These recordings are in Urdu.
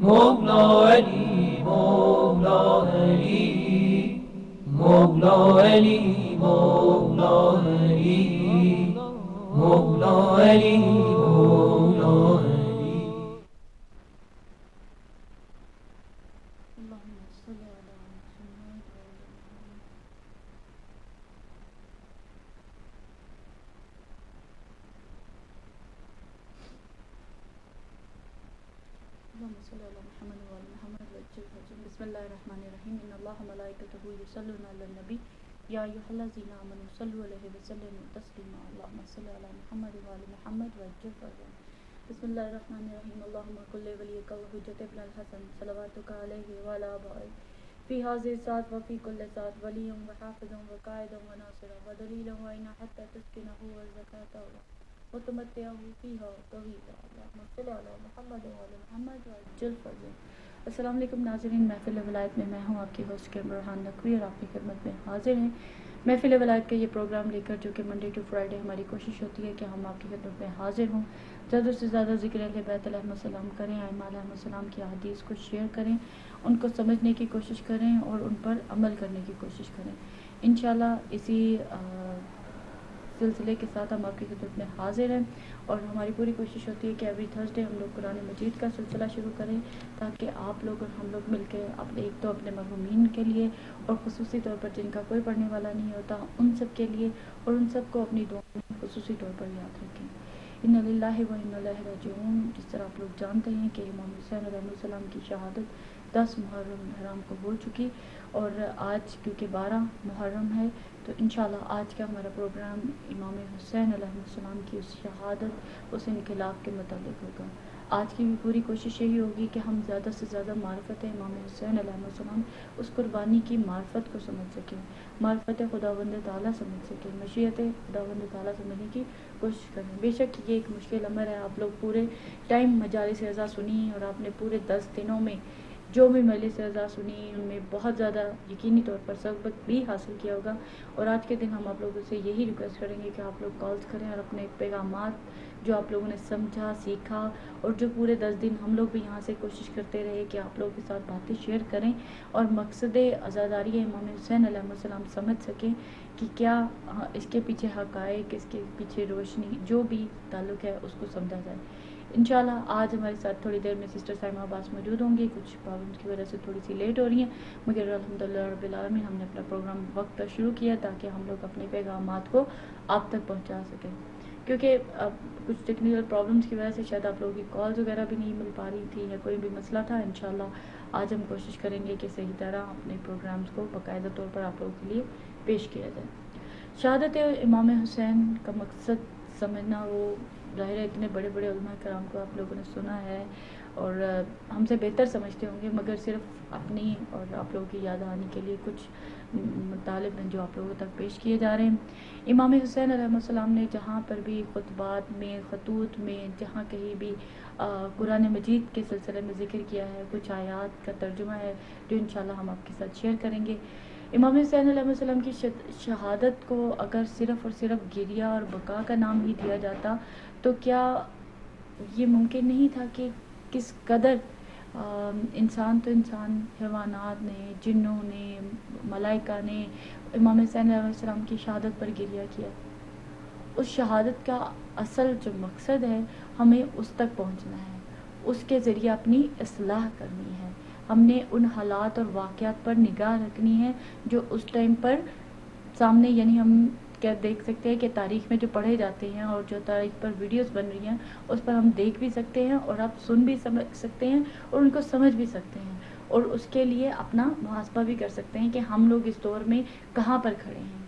مولا علی مولا علی مولا علی مولا علی مولا علی مولا علی. اللهم صل على محمد وعلى محمد. اللهم صل على محمد وعلى محمد وعجل فرجهم. بسم الله الرحمن الرحيم. ان الله وملائكته يصلون على النبي يا ايها الذين امنوا صلوا عليه وسلموا تسليما. اللهم صل على محمد وعلى محمد وعجل فرجهم. بسم الله الرحمن الرحيم. اللهم كن لوليك وحجة ابن الحسن صلواتك عليه وعلى آبائه في هذه الساعة وفي كل ساعة وليا وحافظا وقائدا وناصرا ودليلا وعينا حتى تسكنه والزكاة وتمتعه فيها طويلا. اللهم صل على محمد وعلى محمد وعجل فرجهم. السلام علیکم ناظرین، محفل ولایت میں میں ہوں آپ کی ہوسٹ کے برہان نقوی اور آپ کی خدمت میں حاضر ہیں محفل ولایت کا یہ پروگرام لے کر جو کہ منڈے ٹو فرائیڈے ہماری کوشش ہوتی ہے کہ ہم آپ کی خدمت میں حاضر ہوں، زیادہ سے زیادہ ذکر اہل بیت علیہ السلام کریں، ائمہ علیہ السلام کی احادیث کو شیئر کریں، ان کو سمجھنے کی کوشش کریں اور ان پر عمل کرنے کی کوشش کریں. انشاءاللہ اسی سلسلے کے ساتھ ہم آپ کی خدمت میں حاضر ہیں اور ہماری پوری کوشش ہوتی ہے کہ ایوری تھرسڈے ہم لوگ قرآن مجید کا سلسلہ شروع کریں تاکہ آپ لوگ اور ہم لوگ مل کے اپنے ایک تو اپنے مرحومین کے لیے اور خصوصی طور پر جن کا کوئی پڑھنے والا نہیں ہوتا ان سب کے لیے اور ان سب کو اپنی دعا میں خصوصی طور پر یاد رکھیں. انا للہ و انا الیہ راجعون. جس طرح آپ لوگ جانتے ہیں کہ امام حسین علیہ السلام کی شہادت 10 محرم حرام کو ہو چکی اور آج کیونکہ 12 محرم ہے تو انشاءاللہ آج کا ہمارا پروگرام امام حسین علیہ السلام کی اس شہادت اس انقلاب کے متعلق ہوگا. آج کی بھی پوری کوشش یہی ہوگی کہ ہم زیادہ سے زیادہ معرفت امام حسین علیہ السلام اس قربانی کی معرفت کو سمجھ سکیں، معرفت خداوند تعالیٰ سمجھ سکیں، مشیت خداوند تعالیٰ سمجھنے کی کوشش کریں. بے شک یہ ایک مشکل امر ہے. آپ لوگ پورے ٹائم مجالس اعزاز سنی اور آپ نے پورے 10 دنوں میں جو بھی مجلس اعزاز سنی ان میں بہت زیادہ یقینی طور پر سبق بھی حاصل کیا ہوگا اور آج کے دن ہم آپ لوگوں سے یہی ریکویسٹ کریں گے کہ آپ لوگ کالز کریں اور اپنے پیغامات جو آپ لوگوں نے سمجھا سیکھا اور جو پورے 10 دن ہم لوگ بھی یہاں سے کوشش کرتے رہے کہ آپ لوگوں کے ساتھ باتیں شیئر کریں اور مقصد عزاداری امام حسین علیہ السلام سمجھ سکیں کہ کیا اس کے پیچھے حقائق، اس کے پیچھے روشنی جو بھی تعلق ہے اس کو سمجھا جائے. انشاءاللہ آج ہمارے ساتھ تھوڑی دیر میں سسٹر سائمہ عباس موجود ہوں گی. کچھ پرابلمس کی وجہ سے تھوڑی سی لیٹ ہو رہی ہیں مگر الحمدللہ رب العالمین ہم نے اپنا پروگرام وقت پر شروع کیا تاکہ ہم لوگ اپنے پیغامات کو آپ تک پہنچا سکیں کیونکہ اب کچھ ٹیکنیکل پرابلمس کی وجہ سے شاید آپ لوگوں کی کالز وغیرہ بھی نہیں مل پا رہی تھی یا کوئی بھی مسئلہ تھا. انشاءاللہ آج ہم کوشش کریں گے کہ صحیح طرح اپنے پروگرامز کو باقاعدہ طور پر آپ لوگوں کے لیے پیش کیا جائے. شہادت امام حسین کا مقصد سمجھنا، وہ ظاہر ہے اتنے بڑے بڑے علماء کرام کو آپ لوگوں نے سنا ہے اور ہم سے بہتر سمجھتے ہوں گے مگر صرف اپنی اور آپ لوگوں کی یاد آنے کے لیے کچھ مطالب ہیں جو آپ لوگوں تک پیش کیے جا رہے ہیں. امام حسین علیہ السلام نے جہاں پر بھی خطبات میں، خطوط میں، جہاں کہیں بھی قرآن مجید کے سلسلے میں ذکر کیا ہے، کچھ آیات کا ترجمہ ہے جو انشاءاللہ ہم آپ کے ساتھ شیئر کریں گے. امام حسین علیہ السلام کی شہادت کو اگر صرف اور صرف گریہ اور بقا کا نام ہی دیا جاتا تو کیا یہ ممکن نہیں تھا کہ کس قدر انسان تو انسان، حیوانات نے، جنوں نے، ملائکہ نے امام حسین علیہ السلام کی شہادت پر گریہ کیا. اس شہادت کا اصل جو مقصد ہے ہمیں اس تک پہنچنا ہے، اس کے ذریعے اپنی اصلاح کرنی ہے. ہم نے ان حالات اور واقعات پر نگاہ رکھنی ہے جو اس ٹائم پر سامنے، یعنی ہم کیا دیکھ سکتے ہیں کہ تاریخ میں جو پڑھے جاتے ہیں اور جو تاریخ پر ویڈیوز بن رہی ہیں اس پر ہم دیکھ بھی سکتے ہیں اور آپ سن بھی سمجھ سکتے ہیں اور ان کو سمجھ بھی سکتے ہیں اور اس کے لیے اپنا محاسبہ بھی کر سکتے ہیں کہ ہم لوگ اس دور میں کہاں پر کھڑے ہیں.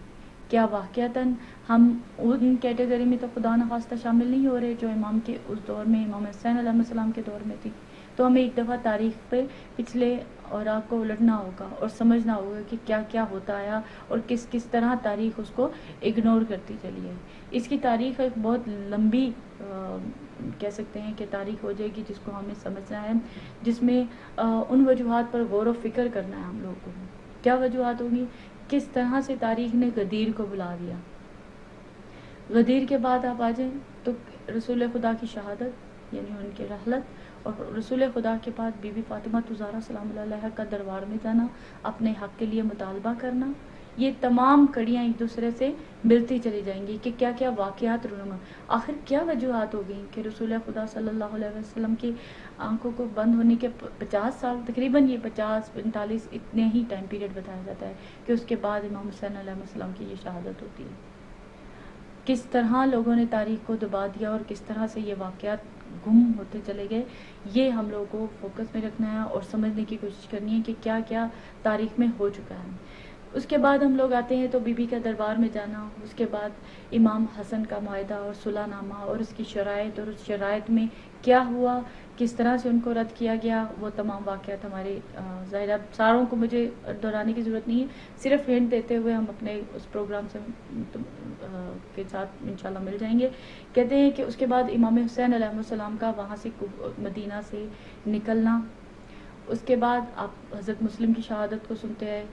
کیا واقعتاً ہم ان کیٹیگری میں تو خدا نخواستہ شامل نہیں ہو رہے جو امام کے اس دور میں، امام حسین علیہ السلام کے دور میں تھی. تو ہمیں ایک دفعہ تاریخ پہ پچھلے اوراق کو الٹنا ہوگا اور سمجھنا ہوگا کہ کیا کیا ہوتا آیا اور کس کس طرح تاریخ اس کو اگنور کرتی چلی ہے. اس کی تاریخ ایک بہت لمبی کہہ سکتے ہیں کہ تاریخ ہو جائے گی جس کو ہمیں سمجھنا ہے، جس میں ان وجوہات پر غور و فکر کرنا ہے ہم لوگوں کو. کیا وجوہات ہوگی؟ کس طرح سے تاریخ نے غدیر کو بلا دیا. غدیر کے بعد آپ آ جائیں تو رسول خدا کی شہادت، یعنی ان کے رحلت، اور رسول خدا کے بعد بی بی فاطمہ زہرا سلام اللہ علیہ کا دربار میں جانا، اپنے حق کے لیے مطالبہ کرنا، یہ تمام کڑیاں ایک دوسرے سے ملتی چلی جائیں گی کہ کیا کیا واقعات رونما، آخر کیا وجوہات ہو گئیں کہ رسول خدا صلی اللہ علیہ وسلم کی آنکھوں کو بند ہونے کے 50 سال، تقریباً یہ 50-45 اتنے ہی ٹائم پیریڈ بتایا جاتا ہے کہ اس کے بعد امام حسین علیہ السلام کی یہ شہادت ہوتی ہے۔ کس طرح لوگوں نے تاریخ کو دبا دیا اور کس طرح سے یہ واقعات گم ہوتے چلے گئے، یہ ہم لوگوں کو فوکس میں رکھنا ہے اور سمجھنے کی کوشش کرنی ہے کہ کیا کیا تاریخ میں ہو چکا ہے۔ اس کے بعد ہم لوگ آتے ہیں تو بی بی کا دربار میں جانا، اس کے بعد امام حسن کا معاہدہ اور صلح نامہ اور اس کی شرائط، اور اس شرائط میں کیا ہوا، کس طرح سے ان کو رد کیا گیا، وہ تمام واقعات ہمارے ظاہرہ ساروں کو مجھے دہرانے کی ضرورت نہیں ہے، صرف ہنٹ دیتے ہوئے ہم اپنے اس پروگرام سے کے ساتھ انشاءاللہ مل جائیں گے۔ کہتے ہیں کہ اس کے بعد امام حسین علیہ السلام کا وہاں سے مدینہ سے نکلنا، اس کے بعد آپ حضرت مسلم کی شہادت کو سنتے ہیں،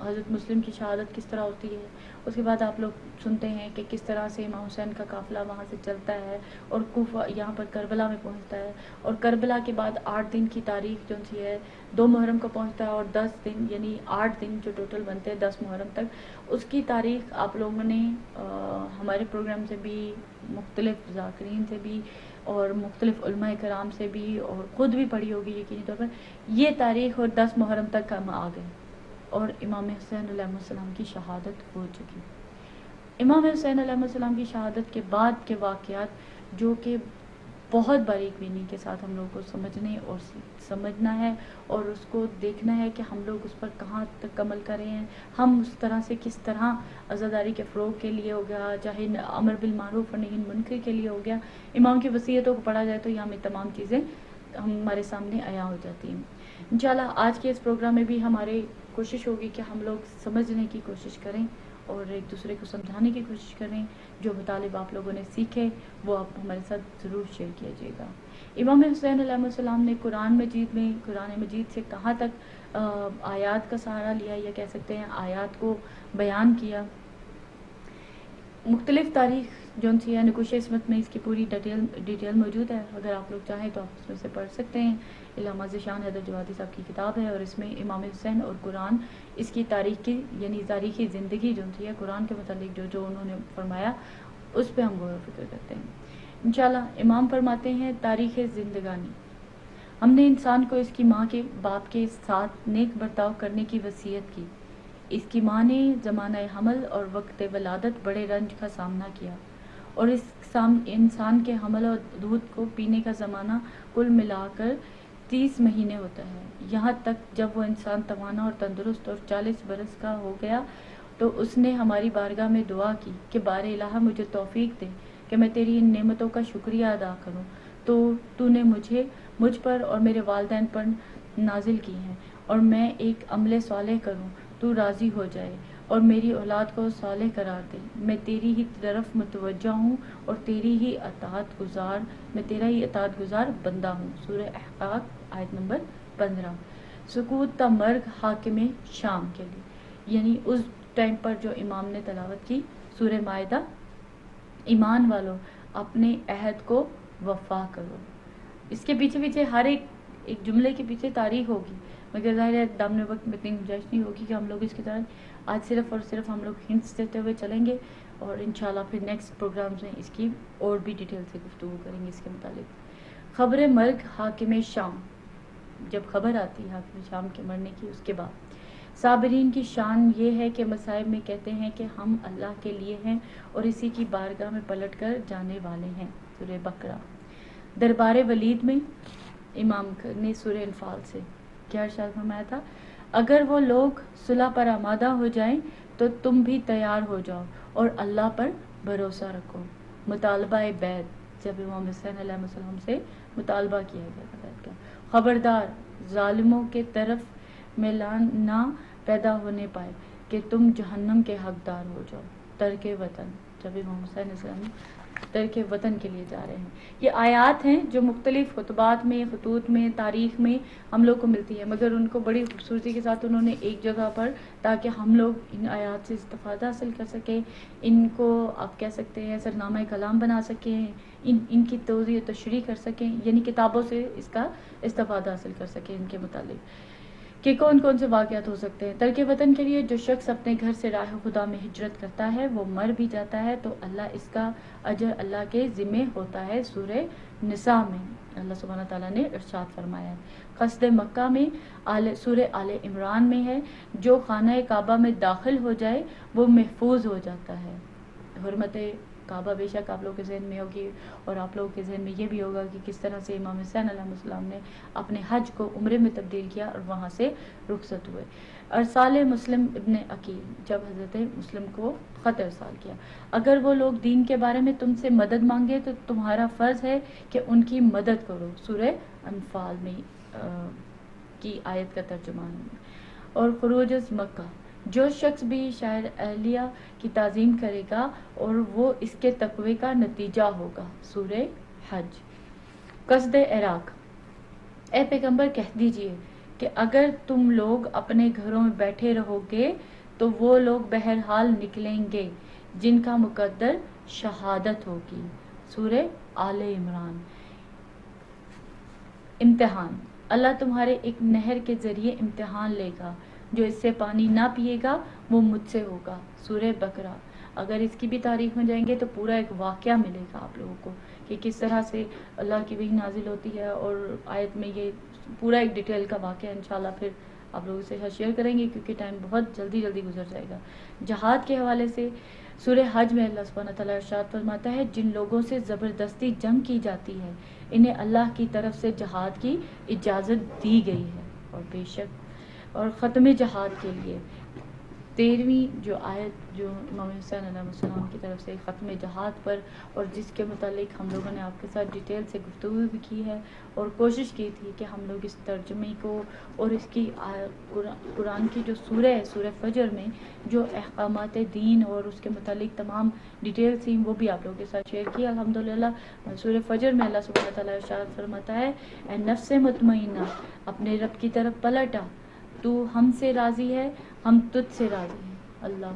حضرت مسلم کی شہادت کس طرح ہوتی ہے، اس کے بعد آپ لوگ سنتے ہیں کہ کس طرح سے امام حسین کا قافلہ وہاں سے چلتا ہے اور کوفہ یہاں پر کربلا میں پہنچتا ہے، اور کربلا کے بعد 8 دن کی تاریخ جو سی ہے 2 محرم کو پہنچتا ہے، اور 10 دن یعنی 8 دن جو ٹوٹل بنتے ہیں 10 محرم تک، اس کی تاریخ آپ لوگوں نے ہمارے پروگرام سے بھی، مختلف ذاکرین سے بھی اور مختلف علماء کرام سے بھی اور خود بھی پڑھی ہوگی یقینی طور پر، یہ تاریخ اور 10 محرم تک ہم آ گئے اور امام حسین علیہ السلام کی شہادت ہو چکی۔ امام حسین علیہ السلام کی شہادت کے بعد کے واقعات جو کہ بہت باریک بینی کے ساتھ ہم لوگوں کو سمجھنے اور سمجھنا ہے اور اس کو دیکھنا ہے کہ ہم لوگ اس پر کہاں تک عمل کر رہے ہیں، ہم اس طرح سے کس طرح عزاداری کے فروغ کے لیے ہو گیا، چاہے امر بالمعروف اور نہی عن المنکر کے لیے ہو گیا، امام کی وصیتوں کو پڑھا جائے تو یہاں میں تمام چیزیں ہمارے سامنے عیاں ہو جاتی ہیں۔ انشاءاللہ آج کے اس پروگرام میں بھی ہماری کوشش ہوگی کہ ہم لوگ سمجھنے کی کوشش کریں اور ایک دوسرے کو سمجھانے کی کوشش کریں، جو مطالب آپ لوگوں نے سیکھے وہ آپ ہمارے ساتھ ضرور شیئر کیجیے گا۔ امام حسین علیہ السلام نے قرآن مجید سے کہاں تک آیات کا سہارا لیا یا کہہ سکتے ہیں آیات کو بیان کیا، مختلف تاریخ جو سی ہے نقوش عصمت میں اس کی پوری ڈیٹیل موجود ہے، اگر آپ لوگ چاہیں تو آپ اس میں سے پڑھ سکتے ہیں۔ علامہ ذیشان حیدر جوادی صاحب کی کتاب ہے اور اس میں امام حسین اور قرآن، اس کی تاریخ کی یعنی تاریخی زندگی جو سی ہے قرآن کے متعلق جو انہوں نے فرمایا اس پہ ہم غور و فکر کرتے ہیں۔ انشاءاللہ امام فرماتے ہیں تاریخ زندگانی، ہم نے انسان کو اس کی ماں کے باپ کے ساتھ نیک برتاؤ کرنے کی وصیت کی۔ اس کی ماں نے زمانہ حمل اور وقت ولادت بڑے رنج کا سامنا کیا، اور اس انسان کے حمل اور دودھ کو پینے کا زمانہ کل ملا کر 30 مہینے ہوتا ہے، یہاں تک جب وہ انسان توانا اور تندرست اور 40 برس کا ہو گیا تو اس نے ہماری بارگاہ میں دعا کی کہ بار الہ مجھے توفیق دے کہ میں تیری ان نعمتوں کا شکریہ ادا کروں تو نے مجھ پر اور میرے والدین پر نازل کی ہیں، اور میں ایک عمل صالح کروں، تو راضی ہو جائے اور میری اولاد کو صالح قرار دے، میں تیری ہی طرف متوجہ ہوں اور میں تیرا ہی اطاعت گزار بندہ ہوں۔ سورہ احقاف آیت نمبر 15۔ سکوت تا مرگ حاکم شام کے لیے، یعنی اس ٹائم پر جو امام نے تلاوت کی سورہ مائدہ، ایمان والو اپنے عہد کو وفا کرو۔ اس کے پیچھے ہر ایک جملے کے پیچھے تاریخ ہوگی، مگر ظاہر ہے دامن وقت میں اتنی گنجائش نہیں ہوگی کہ ہم لوگ اس کی طرح آج صرف اور صرف ہم لوگ ہنٹس دیتے ہوئے چلیں گے، اور انشاءاللہ پھر نیکسٹ پروگرامز میں اس کی اور بھی ڈیٹیل سے گفتگو کریں گے اس کے متعلق۔ خبر مرگ حاکم شام، جب خبر آتی ہے حاکم شام کے مرنے کی، اس کے بعد صابرین کی شان یہ ہے کہ مصائب میں کہتے ہیں کہ ہم اللہ کے لیے ہیں اور اسی کی بارگاہ میں پلٹ کر جانے والے ہیں۔ سورہ بقرہ۔ دربار ولید میں امام نے سورہ انفال سے کیا ارشاد فرمایا تھا؟ اگر وہ لوگ صلح پر آمادہ ہو جائیں تو تم بھی تیار ہو جاؤ اور اللہ پر بھروسہ رکھو۔ مطالبہ بیعت، جب امام حسین علیہ السلام سے مطالبہ کیا گیا تھا بیعت کا۔ خبردار ظالموں کے طرف میلان نہ پیدا ہونے پائے کہ تم جہنم کے حقدار ہو جاؤ۔ ترک وطن، جب امام حسین علیہ السلام ترک وطن کے لیے جا رہے ہیں. یہ آیات ہیں جو مختلف خطبات میں، خطوط میں، تاریخ میں ہم لوگ کو ملتی ہے، مگر ان کو بڑی خوبصورتی کے ساتھ انہوں نے ایک جگہ پر، تاکہ ہم لوگ ان آیات سے استفادہ حاصل کر سکیں، ان کو آپ کہہ سکتے ہیں سرنامہ کلام بنا سکیں، ان کی توضیح و تشریح کر سکیں، یعنی کتابوں سے اس کا استفادہ حاصل کر سکیں ان کے متعلق کہ کون کون سے واقعات ہو سکتے ہیں. ترک وطن کے لیے جو شخص اپنے گھر سے راہ خدا میں ہجرت کرتا ہے وہ مر بھی جاتا ہے تو اللہ اس کا اجر اللہ کے ذمہ ہوتا ہے. سورہ نساء میں اللہ سبحانہ تعالیٰ نے ارشاد فرمایا ہے. قصد مکہ میں سورہ آل عمران میں ہے، جو خانہ کعبہ میں داخل ہو جائے وہ محفوظ ہو جاتا ہے. حرمت کعبہ بے شک آپ لوگوں کے ذہن میں ہوگی، اور آپ لوگوں کے ذہن میں یہ بھی ہوگا کہ کس طرح سے امام حسین علیہ السلام نے اپنے حج کو عمرے میں تبدیل کیا اور وہاں سے رخصت ہوئے. ارسال مسلم ابن عقیل، جب حضرت مسلم کو خط ارسال کیا، اگر وہ لوگ دین کے بارے میں تم سے مدد مانگے تو تمہارا فرض ہے کہ ان کی مدد کرو. سورہ انفال میں کی آیت کا ترجمہ ہے. اور خروج از مکہ، جو شخص بھی شاعر اہلیہ کی تعظیم کرے گا اور وہ اس کے تقوی کا نتیجہ ہوگا. سورہ حج. قصد عراق، اے پیغمبر کہہ دیجئے کہ اگر تم لوگ اپنے گھروں میں بیٹھے رہو گے تو وہ لوگ بہرحال نکلیں گے جن کا مقدر شہادت ہوگی. سورہ آل عمران. امتحان، اللہ تمہارے ایک نہر کے ذریعے امتحان لے گا، جو اس سے پانی نہ پیے گا وہ مجھ سے ہوگا. سورہ بقرہ. اگر اس کی بھی تاریخ میں جائیں گے تو پورا ایک واقعہ ملے گا آپ لوگوں کو کہ کس طرح سے اللہ کی وحی نازل ہوتی ہے، اور آیت میں یہ پورا ایک ڈیٹیل کا واقعہ انشاءاللہ پھر آپ لوگوں سے شیئر کریں گے، کیونکہ ٹائم بہت جلدی گزر جائے گا. جہاد کے حوالے سے سورہ حج میں اللہ سبحانہ تعالیٰ ارشاد فرماتا ہے، جن لوگوں سے زبردستی جنگ کی جاتی ہے انہیں اللہ کی طرف سے جہاد کی اجازت دی گئی ہے. اور بے شک، اور ختم جہاد کے لیے 13ویں جو آیت جو امام حسین علیہ السلام کی طرف سے ختم جہاد پر، اور جس کے متعلق ہم لوگوں نے آپ کے ساتھ ڈیٹیل سے گفتگو بھی کی ہے اور کوشش کی تھی کہ ہم لوگ اس ترجمے کو اور اس کی قرآن کی جو سورہ ہے سورہ فجر میں جو احکامات دین اور اس کے متعلق تمام ڈیٹیل تھیں وہ بھی آپ لوگوں کے ساتھ شیئر کی الحمدللہ. سورہ فجر میں اللہ سبحانہ تعالیٰ ارشاد فرماتا ہے، اے نفس مطمئنہ اپنے رب کی طرف پلٹا، تو ہم سے راضی ہے ہم تجھ سے راضی ہیں. اللہ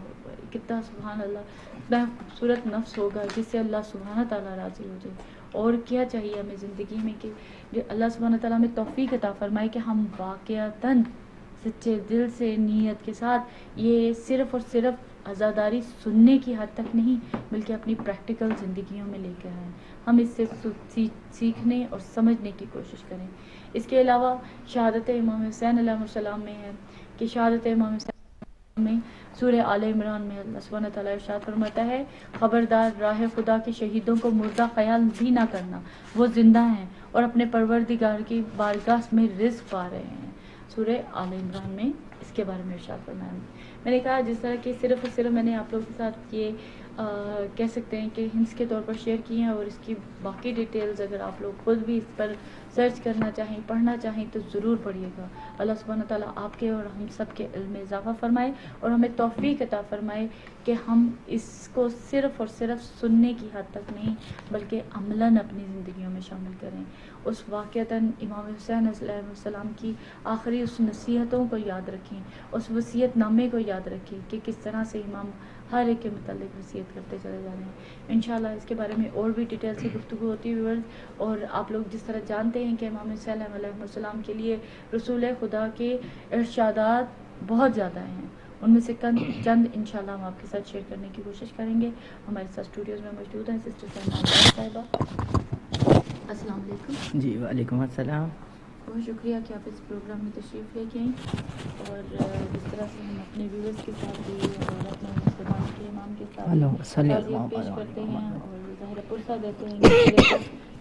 کتنا سبحان اللہ، کتنا خوبصورت نفس ہوگا جس سے اللہ سبحانہ تعالیٰ راضی ہو جائے. اور کیا چاہیے ہمیں زندگی میں کہ جو اللہ سبحانہ تعالیٰ میں توفیق عطا فرمائے کہ ہم واقعتاً سچے دل سے نیت کے ساتھ یہ صرف اور صرف عزاداری سننے کی حد تک نہیں بلکہ اپنی پریکٹیکل زندگیوں میں لے کے آئیں. ہم اس سے سیکھنے اور سمجھنے کی کوشش کریں. اس کے علاوہ شہادت امام حسین علیہ السلام میں ہے کہ شہادت امام حسین میں سورہ آل عمران میں اللہ سبحانہ تعالیٰ ارشاد فرماتا ہے، خبردار راہ خدا کے شہیدوں کو مردہ خیال بھی نہ کرنا، وہ زندہ ہیں اور اپنے پروردگار کی بارگاہ میں رزق پا رہے ہیں. سورہ آل عمران میں اس کے بارے میں ارشاد فرمایا. میں نے کہا جس طرح کہ صرف اور صرف میں نے آپ لوگوں کے ساتھ یہ کہہ سکتے ہیں کہ ہنس کے طور پر شیئر کی ہیں، اور اس کی باقی ڈیٹیلز اگر آپ لوگ خود بھی اس پر سرچ کرنا چاہیں، پڑھنا چاہیں تو ضرور پڑھیے گا. اللہ سبحانہ تعالیٰ آپ کے اور ہم سب کے علم میں اضافہ فرمائے اور ہمیں توفیق عطا فرمائے کہ ہم اس کو صرف اور صرف سننے کی حد تک نہیں بلکہ عملاً اپنی زندگیوں میں شامل کریں. اس واقعتاً امام حسین علیہ السلام کی آخری اس نصیحتوں کو یاد رکھیں، اس وصیت نامے کو یاد رکھیں کہ کس طرح سے امام ہر ایک کے متعلق وصیت کرتے چلے جا رہے ہیں. انشاءاللہ اس کے بارے میں اور بھی ڈیٹیل سے گفتگو ہوتی ہے. اور آپ لوگ جس طرح جانتے ہیں کہ امام حسین علیہ السلام کے لیے رسول خدا کے ارشادات بہت زیادہ ہیں، ان میں سے چند انشاءاللہ ہم آپ کے ساتھ شیئر کرنے کی کوشش کریں گے. ہمارے ساتھ اسٹوڈیوز میں موجود ہیں سسٹر صاحبہ. السلام علیکم. جی وعلیکم السلام. بہت شکریہ کہ آپ اس پروگرام میں تشریف لے کے آئیں، اور جس طرح سے ہم اپنے ویورز کے ساتھ بھی اور اپنے مسلمان کے امام کے ساتھ تعزیت پیش کرتے ہیں اور ظاہر پرسہ دیتے ہیں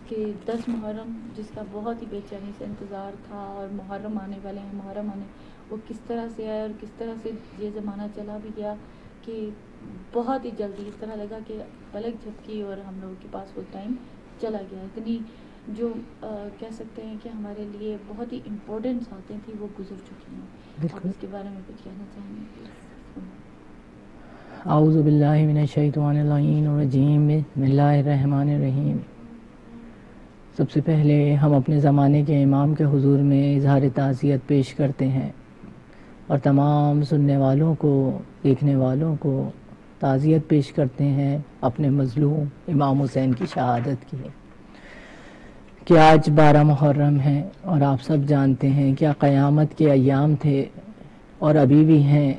کہ 10 محرم جس کا بہت ہی بے چینی سے انتظار تھا، اور محرم آنے والے ہیں، محرم آنے وہ کس طرح سے آیا اور کس طرح سے یہ زمانہ چلا بھی گیا کہ بہت ہی جلدی اس طرح لگا کہ پلک جھپکی اور ہم لوگوں کے پاس وہ ٹائم چلا گیا. اتنی جو کہہ سکتے ہیں کہ ہمارے لیے بہت ہی امپورٹنٹ باتیں تھیں وہ گزر چکی ہیں. آپ اس کے بارے میں کچھ کہنا چاہیں گے؟ اعوذ باللہ من الشیطان الرجیم بسم اللہ الرحمن الرحیم۔ سب سے پہلے ہم اپنے زمانے کے امام کے حضور میں اظہار تعزیت پیش کرتے ہیں اور تمام سننے والوں کو، دیکھنے والوں کو تعزیت پیش کرتے ہیں اپنے مظلوم امام حسین کی شہادت کی کہ آج 12 محرم ہے اور آپ سب جانتے ہیں کیا قیامت کے ایام تھے اور ابھی بھی ہیں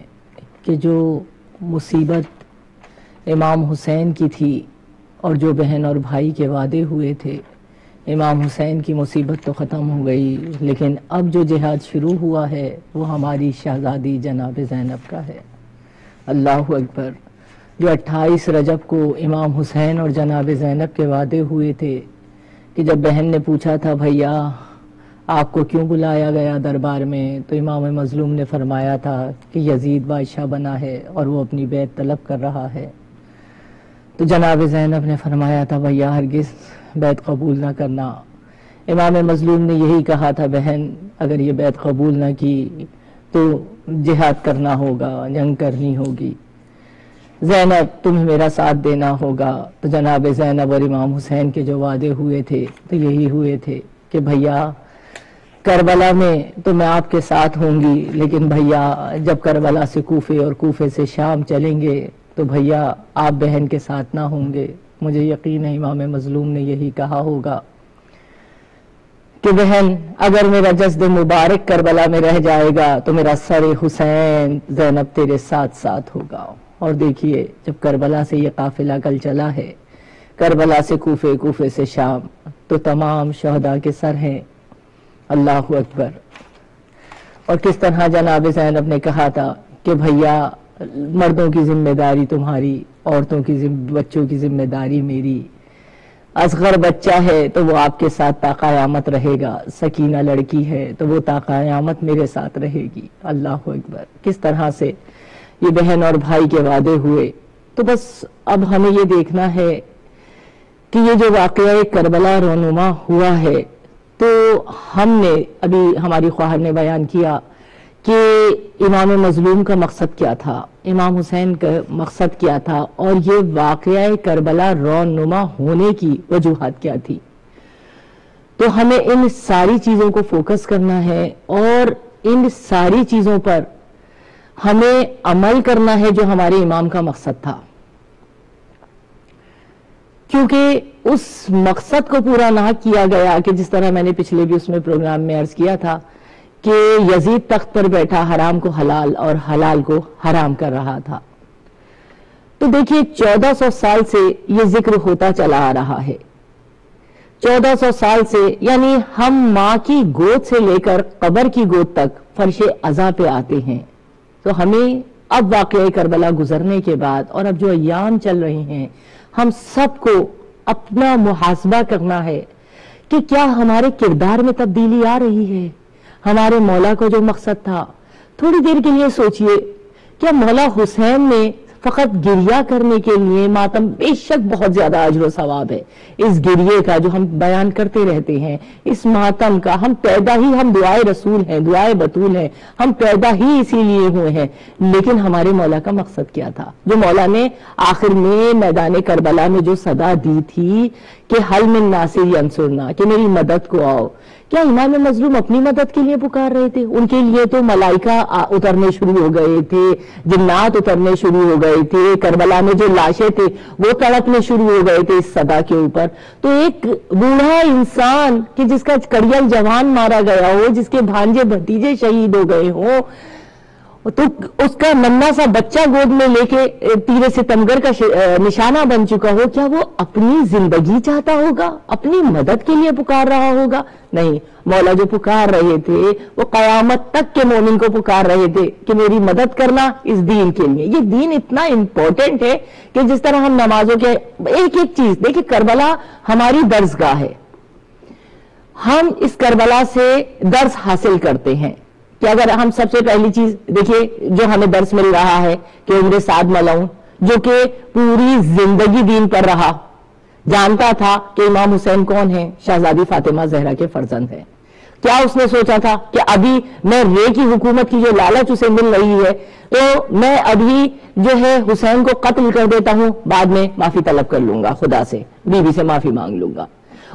کہ جو مصیبت امام حسین کی تھی اور جو بہن اور بھائی کے وعدے ہوئے تھے، امام حسین کی مصیبت تو ختم ہو گئی، لیکن اب جو جہاد شروع ہوا ہے وہ ہماری شہزادی جناب زینب کا ہے۔ اللہ اکبر۔ جو 28 رجب کو امام حسین اور جناب زینب کے وعدے ہوئے تھے کہ جب بہن نے پوچھا تھا بھیا آپ کو کیوں بلایا گیا دربار میں، تو امام مظلوم نے فرمایا تھا کہ یزید بادشاہ بنا ہے اور وہ اپنی بیعت طلب کر رہا ہے، تو جناب زینب نے فرمایا تھا بھیا ہرگز بیعت قبول نہ کرنا۔ امام مظلوم نے یہی کہا تھا بہن اگر یہ بیعت قبول نہ کی تو جہاد کرنا ہوگا، جنگ کرنی ہوگی، زینب تمہیں میرا ساتھ دینا ہوگا۔ تو جناب زینب اور امام حسین کے جو وعدے ہوئے تھے تو یہی ہوئے تھے کہ بھیا کربلا میں تو میں آپ کے ساتھ ہوں گی، لیکن بھیا جب کربلا سے کوفے اور کوفے سے شام چلیں گے تو بھیا آپ بہن کے ساتھ نہ ہوں گے۔ مجھے یقین ہے امام مظلوم نے یہی کہا ہوگا کہ بہن اگر میرا جسد مبارک کربلا میں رہ جائے گا تو میرا سر حسین زینب تیرے ساتھ ساتھ ہوگا۔ اور دیکھیے جب کربلا سے یہ قافلہ کل چلا ہے، کربلا سے کوفے، کوفے سے شام، تو تمام شہداء کے سر ہیں۔ اللہ اکبر۔ اور کس طرح جناب زینب نے کہا تھا کہ بھیا مردوں کی ذمہ داری تمہاری، عورتوں کی بچوں کی ذمہ داری میری، اصغر بچہ ہے تو وہ آپ کے ساتھ تا قیامت رہے گا، سکینہ لڑکی ہے تو وہ تا قیامت میرے ساتھ رہے گی۔ اللہ اکبر۔ کس طرح سے یہ بہن اور بھائی کے وعدے ہوئے۔ تو بس اب ہمیں یہ دیکھنا ہے کہ یہ جو واقعہ کربلا رونما ہوا ہے، تو ہم نے ابھی ہماری خواہر نے بیان کیا کہ امام مظلوم کا مقصد کیا تھا، امام حسین کا مقصد کیا تھا، اور یہ واقعہ کربلا رونما ہونے کی وجوہات کیا تھی۔ تو ہمیں ان ساری چیزوں کو فوکس کرنا ہے اور ان ساری چیزوں پر ہمیں عمل کرنا ہے جو ہمارے امام کا مقصد تھا، کیونکہ اس مقصد کو پورا نہ کیا گیا کہ جس طرح میں نے پچھلے بھی اس میں پروگرام میں عرض کیا تھا کہ یزید تخت پر بیٹھا حرام کو حلال اور حلال کو حرام کر رہا تھا۔ تو دیکھیے 1400 سال سے یہ ذکر ہوتا چلا آ رہا ہے، 1400 سال سے، یعنی ہم ماں کی گود سے لے کر قبر کی گود تک فرش عزا پہ آتے ہیں۔ تو ہمیں اب واقعہ کربلا گزرنے کے بعد اور اب جو ایام چل رہے ہیں، ہم سب کو اپنا محاسبہ کرنا ہے کہ کیا ہمارے کردار میں تبدیلی آ رہی ہے؟ ہمارے مولا کو جو مقصد تھا، تھوڑی دیر کے لیے سوچئے، کیا مولا حسین نے فقط گریہ کرنے کے لیے ماتم، بے شک بہت زیادہ اجر و ثواب ہے اس گریے کا جو ہم بیان کرتے رہتے ہیں، اس ماتم کا، ہم پیدا ہی، ہم دعائے رسول ہیں، دعائے بطول ہیں، ہم پیدا ہی اسی لیے ہوئے ہیں، لیکن ہمارے مولا کا مقصد کیا تھا؟ جو مولا نے آخر میں میدان کربلا میں جو صدا دی تھی کہ حل من ناصر ینصرنا، کہ میری مدد کو آؤ، کیا امام مظلوم اپنی مدد کے لیے پکار رہے تھے؟ ان کے لیے تو ملائکہ اترنے شروع ہو گئے تھے، جنات اترنے شروع ہو گئے تھے، کربلا میں جو لاشیں تھے وہ تڑپنے شروع ہو گئے تھے اس صدا کے اوپر۔ تو ایک بوڑھا انسان کہ جس کا کڑیل جوان مارا گیا ہو، جس کے بھانجے بھتیجے شہید ہو گئے ہوں، تو اس کا ننھا سا بچہ گود میں لے کے تیر ستمگر کا نشانہ بن چکا ہو، کیا وہ اپنی زندگی چاہتا ہوگا؟ اپنی مدد کے لیے پکار رہا ہوگا؟ نہیں، مولا جو پکار رہے تھے وہ قیامت تک کے مومن کو پکار رہے تھے کہ میری مدد کرنا اس دین کے لیے۔ یہ دین اتنا امپورٹنٹ ہے کہ جس طرح ہم نمازوں کے ایک ایک چیز دیکھیں، کربلا ہماری درسگاہ ہے، ہم اس کربلا سے درس حاصل کرتے ہیں کہ اگر ہم سب سے پہلی چیز دیکھیے جو ہمیں درس مل رہا ہے کہ عمر سعد ملعون جو کہ پوری زندگی دین پر رہا، جانتا تھا کہ امام حسین کون ہیں؟ شہزادی فاطمہ زہرا کے فرزند ہیں، کیا اس نے سوچا تھا کہ ابھی میں رے کی حکومت کی جو لالچ اسے مل رہی ہے تو میں ابھی جو ہے حسین کو قتل کر دیتا ہوں، بعد میں معافی طلب کر لوں گا خدا سے، بیوی سے معافی مانگ لوں گا.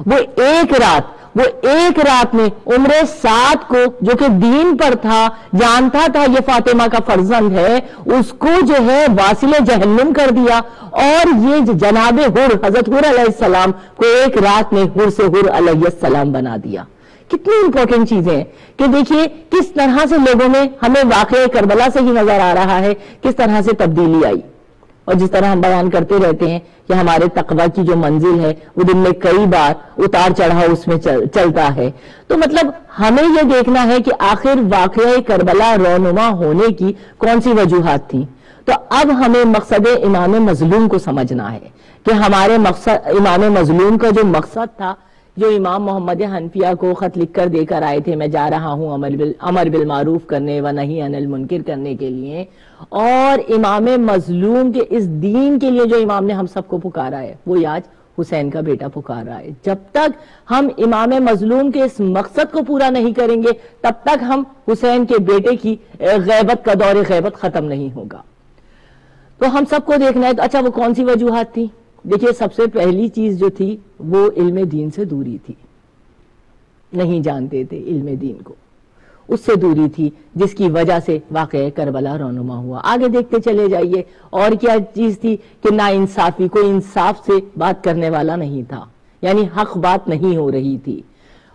وہ ایک رات میں عمر 7 کو جو کہ دین پر تھا، جانتا تھا یہ فاطمہ کا فرزند ہے، اس کو جو ہے واصل جہنم کر دیا. اور یہ جناب حر، حضرت حر علیہ السلام کو ایک رات میں حر سے حر علیہ السلام بنا دیا. کتنی امپورٹنٹ چیزیں ہیں کہ دیکھیے کس طرح سے لوگوں میں، ہمیں واقعہ کربلا سے ہی نظر آ رہا ہے کس طرح سے تبدیلی آئی. اور جس طرح ہم بیان کرتے رہتے ہیں کہ ہمارے تقویٰ کی جو منزل ہے وہ دن میں کئی بار اتار چڑھاؤ اس میں چلتا ہے. تو مطلب ہمیں یہ دیکھنا ہے کہ آخر واقعہ کربلا رونما ہونے کی کون سی وجوہات تھیں. تو اب ہمیں مقصد امام مظلوم کو سمجھنا ہے کہ ہمارے امام مظلوم کا جو مقصد تھا، جو امام محمد حنفیہ کو خط لکھ کر دے کر آئے تھے، میں جا رہا ہوں امر بالمعروف کرنے و نہی عن المنکر کرنے کے لیے، اور امام مظلوم کے اس دین کے لیے جو امام نے ہم سب کو پکارا ہے، وہ آج حسین کا بیٹا پکار رہا ہے. جب تک ہم امام مظلوم کے اس مقصد کو پورا نہیں کریں گے تب تک ہم حسین کے بیٹے کی غیبت کا دور غیبت ختم نہیں ہوگا. تو ہم سب کو دیکھنا ہے. تو اچھا وہ کون سی وجوہات تھی؟ دیکھیے سب سے پہلی چیز جو تھی وہ علم دین سے دوری تھی. نہیں جانتے تھے علم دین کو، اس سے دوری تھی جس کی وجہ سے واقعہ کربلا رونما ہوا. آگے دیکھتے چلے جائیے. اور کیا چیز تھی کہ نا انصافی، کوئی انصاف سے بات کرنے والا نہیں تھا، یعنی حق بات نہیں ہو رہی تھی.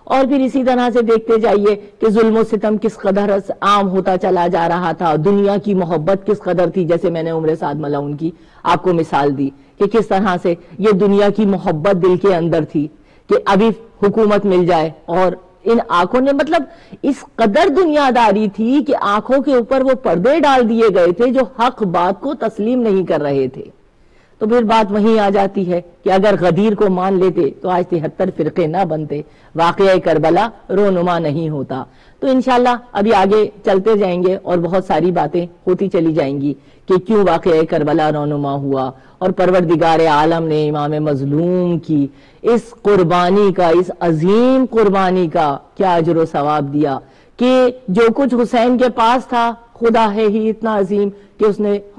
اور پھر اسی طرح سے دیکھتے جائیے کہ ظلم و ستم کس قدر عام ہوتا چلا جا رہا تھا، دنیا کی محبت کس قدر تھی. جیسے میں نے عمر سعد ملعون کی آپ کو مثال دی کہ کس طرح سے یہ دنیا کی محبت دل کے اندر تھی کہ ابھی حکومت مل جائے. اور ان آنکھوں نے مطلب اس قدر دنیا داری تھی کہ آنکھوں کے اوپر وہ پردے ڈال دیے گئے تھے جو حق بات کو تسلیم نہیں کر رہے تھے. تو پھر بات وہیں آ جاتی ہے کہ اگر غدیر کو مان لیتے تو آج 73 فرقے نہ بنتے، واقعہ کربلا رونما نہیں ہوتا. تو انشاءاللہ ابھی آگے چلتے جائیں گے اور بہت ساری باتیں ہوتی چلی جائیں گی کہ کیوں واقعہ کربلا رونما ہوا، اور پروردگار عالم نے امام مظلوم کی اس قربانی کا، اس عظیم قربانی کا کیا اجر و ثواب دیا کہ جو کچھ حسین کے پاس تھا، خدا ہے ہی اتنا عظیم کہ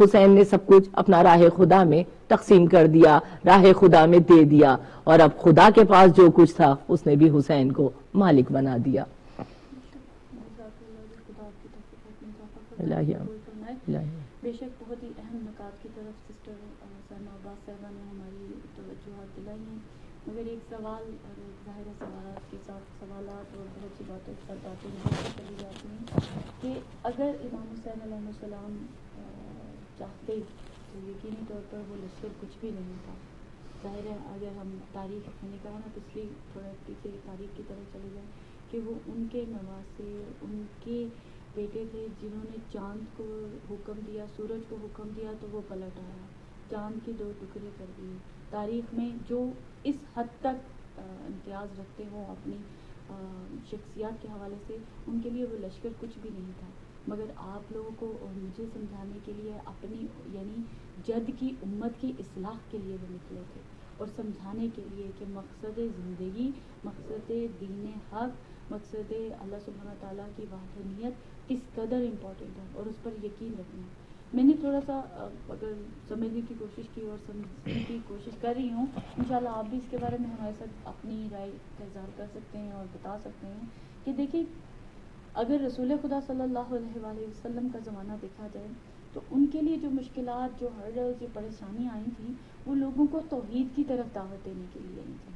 حسین نے سب کچھ اپنا راہ خدا میں تقسیم کر دیا، راہ خدا میں دے دیا. اور اب خدا کے پاس جو کچھ تھا اس نے بھی حسین کو مالک بنا دیا. بے شک بہت ہی اہم نکات کی طرف سسٹر سلمہ عباس صاحبہ نے ہماری توجہات دلائی ہیں. مگر ایک سوال، اور ظاہر سوالات کے ساتھ سوالات اور بہت سی باتوں کے ساتھ باتیں چلی جاتی ہیں کہ اگر امام حسین علیہ السلام چاہتے تو یقینی طور پر وہ لشکر کچھ بھی نہیں تھا. ظاہر ہے اگر ہم تاریخ میں نے کہا نا پچھلی تھوڑا پیچھے تاریخ کی طرف چلے جائیں کہ وہ ان کے نواسے، ان کے بیٹے تھے جنہوں نے چاند کو حکم دیا، سورج کو حکم دیا تو وہ پلٹ آیا، چاند کے 2 ٹکڑے کر دیے. تاریخ میں جو اس حد تک امتیاز رکھتے ہوں اپنی شخصیات کے حوالے سے، ان کے لیے وہ لشکر کچھ بھی نہیں تھا. مگر آپ لوگوں کو اور مجھے سمجھانے کے لیے اپنی یعنی جد کی امت کی اصلاح کے لیے وہ نکلے تھے، اور سمجھانے کے لیے کہ مقصد زندگی، مقصد دین حق، مقصد اللہ سبحانہ تعالیٰ کی وحدانیت کس قدر امپورٹنٹ ہے اور اس پر یقین رکھنا. میں نے تھوڑا سا اگر سمجھنے کی کوشش کی اور سمجھنے کی کوشش کر رہی ہوں، انشاءاللہ آپ بھی اس کے بارے میں ہمارے ساتھ اپنی رائے کا اظہار کر سکتے ہیں اور بتا سکتے ہیں کہ دیکھیں اگر رسول خدا صلی اللہ علیہ وآلہ وسلم کا زمانہ دیکھا جائے تو ان کے لیے جو مشکلات، جو ہرڈلز، جو پریشانیاں آئی تھیں وہ لوگوں کو توحید کی طرف دعوت دینے کے لیے آئی تھیں.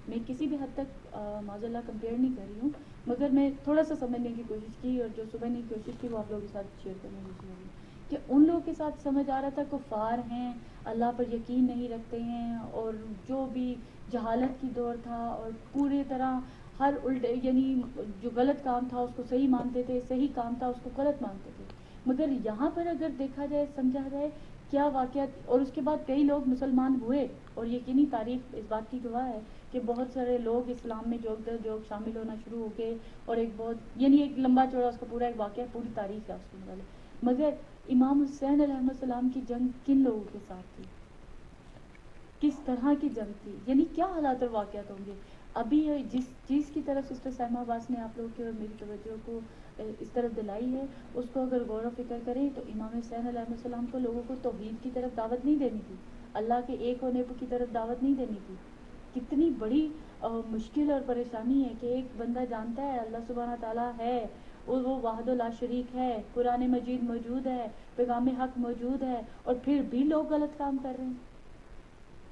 میں کسی بھی حد تک معذاللہ کمپیئر نہیں کر رہی ہوں، مگر میں تھوڑا سا سمجھنے کی کوشش کی اور جو سمجھنے کی کوشش کی وہ آپ لوگوں کے ساتھ شیئر کرنے کی کوشش کی کہ ان لوگوں کے ساتھ سمجھ آ رہا تھا کفار ہیں، اللہ پر یقین نہیں رکھتے ہیں، اور جو بھی جہالت کی دور تھا اور پورے طرح ہر الٹے یعنی جو غلط کام تھا اس کو صحیح مانتے تھے، صحیح کام تھا اس کو غلط مانتے تھے. مگر یہاں پر اگر دیکھا جائے، سمجھا جائے کیا واقعات، اور اس کے بعد کئی لوگ مسلمان ہوئے اور یقینی تاریخ اس بات کی گواہ ہے کہ بہت سارے لوگ اسلام میں جو شامل ہونا شروع ہو گئے، اور ایک بہت یعنی ایک لمبا چوڑا اس کا پورا ایک واقعہ، پوری تاریخ ہے اس کے متعلق. مگر امام حسین علیہ السلام کی جنگ کن لوگوں کے ساتھ تھی، کس طرح کی جنگ تھی، یعنی کیا حالات اور واقعات ہوں گے. ابھی جس چیز کی طرف سسٹر سائمہ عباس نے آپ لوگوں کی اور میری توجہ کو اس طرف دلائی ہے، اس کو اگر غور و فکر کریں تو امام حسین علیہ السلام کو لوگوں کو توحید کی طرف دعوت نہیں دینی تھی، اللہ کے ایک ہونے کی طرف دعوت نہیں دینی تھی. کتنی بڑی مشکل اور پریشانی ہے کہ ایک بندہ جانتا ہے اللہ سبحانہ تعالیٰ ہے اور وہ وحدہ لا شریک ہے، قرآن مجید موجود ہے، پیغام حق موجود ہے، اور پھر بھی لوگ غلط کام کر رہے ہیں.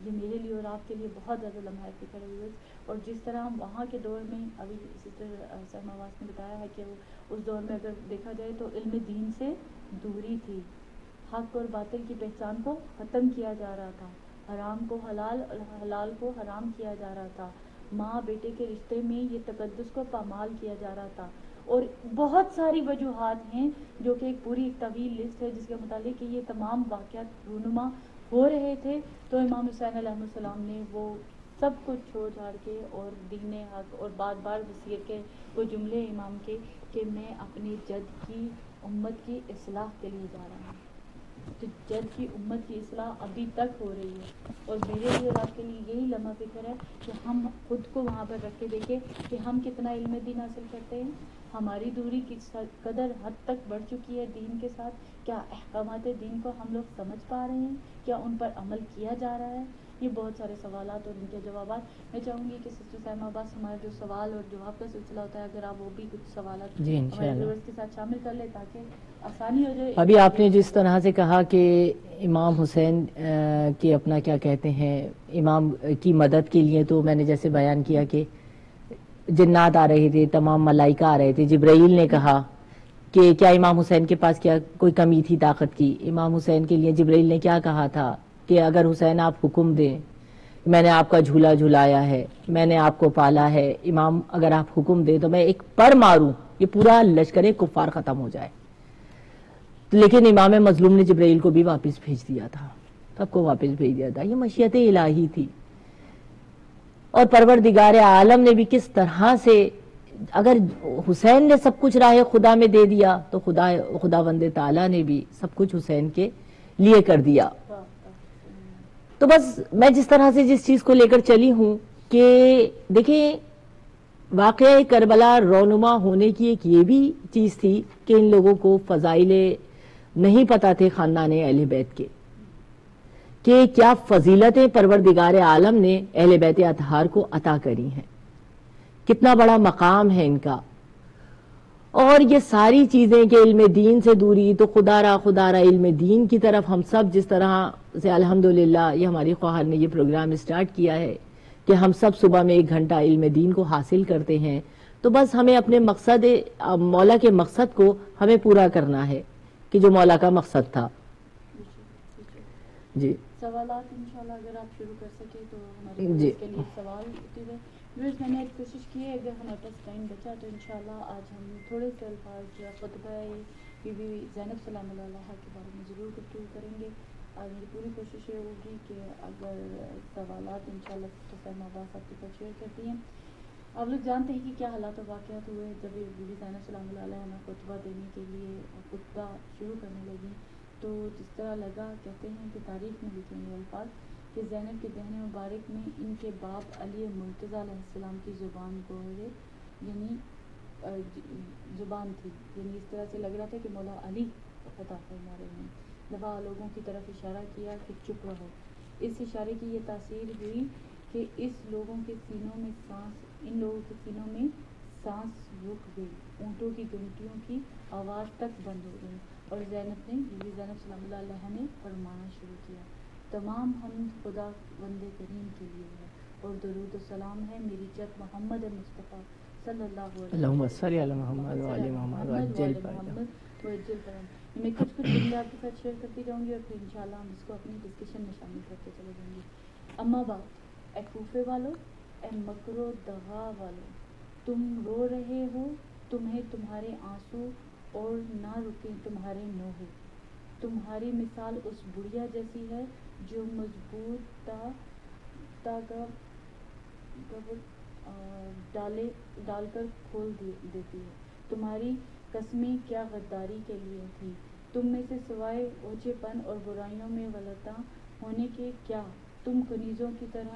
یہ میرے لیے اور آپ کے لیے بہت زیادہ لمحہ فکر ہے. اور جس طرح ہم وہاں کے دور میں ابھی سسٹر سائمہ عباس نے بتایا ہے کہ اس دور میں اگر دیکھا جائے تو علم دین سے دوری تھی، حق اور باطل کی پہچان کو ختم کیا جا رہا تھا، حرام کو حلال اور حلال کو حرام کیا جا رہا تھا، ماں بیٹے کے رشتے میں یہ تقدس کو پامال کیا جا رہا تھا. اور بہت ساری وجوہات ہیں جو کہ ایک پوری طویل لسٹ ہے جس کے متعلق کہ یہ تمام واقعات رونما ہو رہے تھے. تو امام حسین علیہ السلام نے وہ سب کچھ چھوڑ چھاڑ کے اور دین حق اور بار بار وصیت کے وہ جملے امام کے کہ میں اپنی جد کی امت کی اصلاح کے لیے جا رہا ہوں. تو جد کی امت کی اصلاح ابھی تک ہو رہی ہے، اور میرے لیے اور آپ کے لیے یہی لمحہ فکر ہے کہ ہم خود کو وہاں پر رکھ کے دیکھیں کہ ہم کتنا علم دین حاصل کرتے ہیں، ہماری دوری کس قدر حد تک بڑھ چکی ہے دین کے ساتھ، کیا احکامات دین کو ہم لوگ سمجھ پا رہے ہیں، کیا ان پر عمل کیا جا رہا ہے. یہ بہت سارے سوالات اور ان کے جوابات. میں چاہوں گی کہ سسٹر سائمہ عباس ہمارا جو سوال اور جواب کا سلسلہ ہوتا ہے اگر آپ وہ بھی کچھ سوالات جی ہمارے انشاءاللہ. ویورز کے ساتھ شامل کر لیں تاکہ آسانی ہو جائے. ابھی آپ نے جس طرح سے کہا کہ امام حسین کی اپنا کیا کہتے ہیں امام کی مدد کے لیے، تو میں نے جیسے بیان کیا کہ جنات آ رہے تھے، تمام ملائکہ آ رہے تھے. جبرائیل نے کہا کہ کیا امام حسین کے پاس کیا کوئی کمی تھی طاقت کی. امام حسین کے لیے جبرائیل نے کیا کہا تھا کہ اگر حسین آپ حکم دیں، میں نے آپ کا جھولا جھلایا ہے، میں نے آپ کو پالا ہے، امام اگر آپ حکم دیں تو میں ایک پر ماروں یہ پورا لشکر کفار ختم ہو جائے. لیکن امام مظلوم نے جبرائیل کو بھی واپس بھیج دیا تھا، سب کو واپس بھیج دیا تھا. یہ مشیت الہی تھی. اور پروردگار عالم نے بھی کس طرح سے، اگر حسین نے سب کچھ راہ خدا میں دے دیا تو خداوند تعالیٰ نے بھی سب کچھ حسین کے لیے کر دیا. تو بس میں جس طرح سے جس چیز کو لے کر چلی ہوں کہ دیکھیں واقعہ کربلا رونما ہونے کی ایک یہ بھی چیز تھی کہ ان لوگوں کو فضائل نہیں پتا تھے خاندان اہل بیت کے، کہ کیا فضیلتیں پروردگار عالم نے اہل بیت اطہار کو عطا کری ہیں، کتنا بڑا مقام ہے ان کا. اور یہ ساری چیزیں کہ علم دین سے دوری، تو خدا را علم دین کی طرف ہم سب جس طرح سے الحمدللہ یہ ہماری خواہر نے یہ پروگرام اسٹارٹ کیا ہے کہ ہم سب صبح میں 1 گھنٹہ علم دین کو حاصل کرتے ہیں. تو بس ہمیں اپنے مقصد مولا کے مقصد کو ہمیں پورا کرنا ہے کہ جو مولا کا مقصد تھا. جی سوالات انشاءاللہ اگر آپ شروع کر سکیں تو ہمارے جی کے لیے سوال ہوتے ہوئے ویورز. میں نے آج کوشش کی ہے اگر ہمارے پاس ٹائم بچا تو انشاءاللہ آج ہم تھوڑے سے الفاظ خطبہ بی بی زینب سلام اللہ علیہا کے بارے میں ضرور گفتگو کریں گے. اور میری پوری کوشش یہ ہوگی کہ اگر سوالات انشاءاللہ تو سائمہ عباس آپ کے ساتھ شیئر کرتی ہیں. آپ لوگ جانتے ہیں کہ کیا حالات و واقعات ہوئے جب بی بی زینب سلام اللہ علیہا نے خطبہ دینے کے لیے خطبہ شروع کرنے لگی. تو جس طرح لگا، کہتے ہیں کہ تاریخ میں لکھے ہیں الفاظ کہ زینب کے دہن مبارک میں ان کے باپ علی مرتضیٰ علیہ السلام کی زبان کو یعنی زبان تھی، یعنی اس طرح سے لگ رہا تھا کہ مولا علی عطا فرما رہے ہیں. دفعہ لوگوں کی طرف اشارہ کیا کہ چپ رہو. اس اشارے کی یہ تاثیر ہوئی کہ ان لوگوں کے سینوں میں سانس رک گئی، اونٹوں کی گھنٹیوں کی آواز تک بند ہو گئی. اور زینب سلام اللہ علیہ نے فرمانا شروع کیا، تمام حمد خدا بندے کریم کے لیے ہے اور درود و سلام ہے میری جد محمد مصطفیٰ صلی اللہ علیہ وسلم. اللہم صلی علی محمد و علی محمد وعجل فرم. میں کچھ جملے آپ کے ساتھ شیئر کرتی جاؤں گی اور پھر انشاءاللہ ہم اس کو اپنی ڈسکشن میں شامل کرتے چلے جائیں گے. اما بعد، اے کوفے والو، اے مکر و دغا والو، تم رو رہے ہو، تمہیں تمہارے آنسو اور نہ رکیں تمہارے نوحے. تمہاری مثال اس بڑھیا جیسی ہے جو مضبوط ڈال کر کھول دیتی ہے. تمہاری قسمیں کیا غداری کے لیے تھی، تم میں سے سوائے اوچھے پن اور برائیوں میں غلطاں ہونے کے کیا، تم کنیزوں کی طرح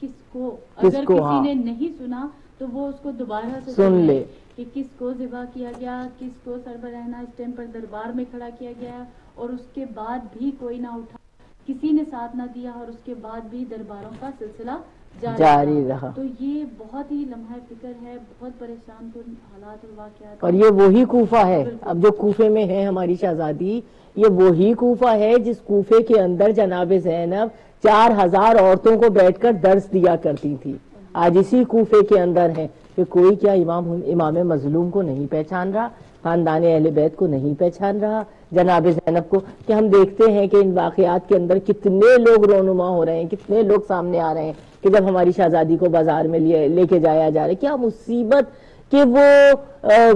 کس کو اگر کسی نے نہیں سنا تو وہ اس کو دوبارہ سے سن لے کہ کس کو ذبح کیا گیا, کس کو سربراہانہ اسٹیم پر دربار میں کھڑا کیا گیا, اور اس کے بعد بھی کوئی نہ اٹھا, کسی نے ساتھ نہ دیا, اور اس کے بعد بھی درباروں کا سلسلہ جاری رہا. تو یہ بہت ہی لمحہ فکر ہے, بہت پریشان کن حالات اور واقعات. اور یہ وہی کوفہ ہے, اب جو کوفے میں ہے ہماری شہزادی, یہ وہی کوفہ ہے جس کوفے کے اندر جناب زینب 4000 عورتوں کو بیٹھ کر درس دیا کرتی تھی. آج اسی کوفے کے اندر ہے کہ کوئی کیا امام مظلوم کو نہیں پہچان رہا, خاندان اہل بیت کو نہیں پہچان رہا, جناب زینب کو, کہ ہم دیکھتے ہیں کہ ان واقعات کے اندر کتنے لوگ رونما ہو رہے ہیں, کتنے لوگ سامنے آ رہے ہیں کہ جب ہماری شہزادی کو بازار میں لے کے جایا جا رہا ہے. کیا مصیبت کہ وہ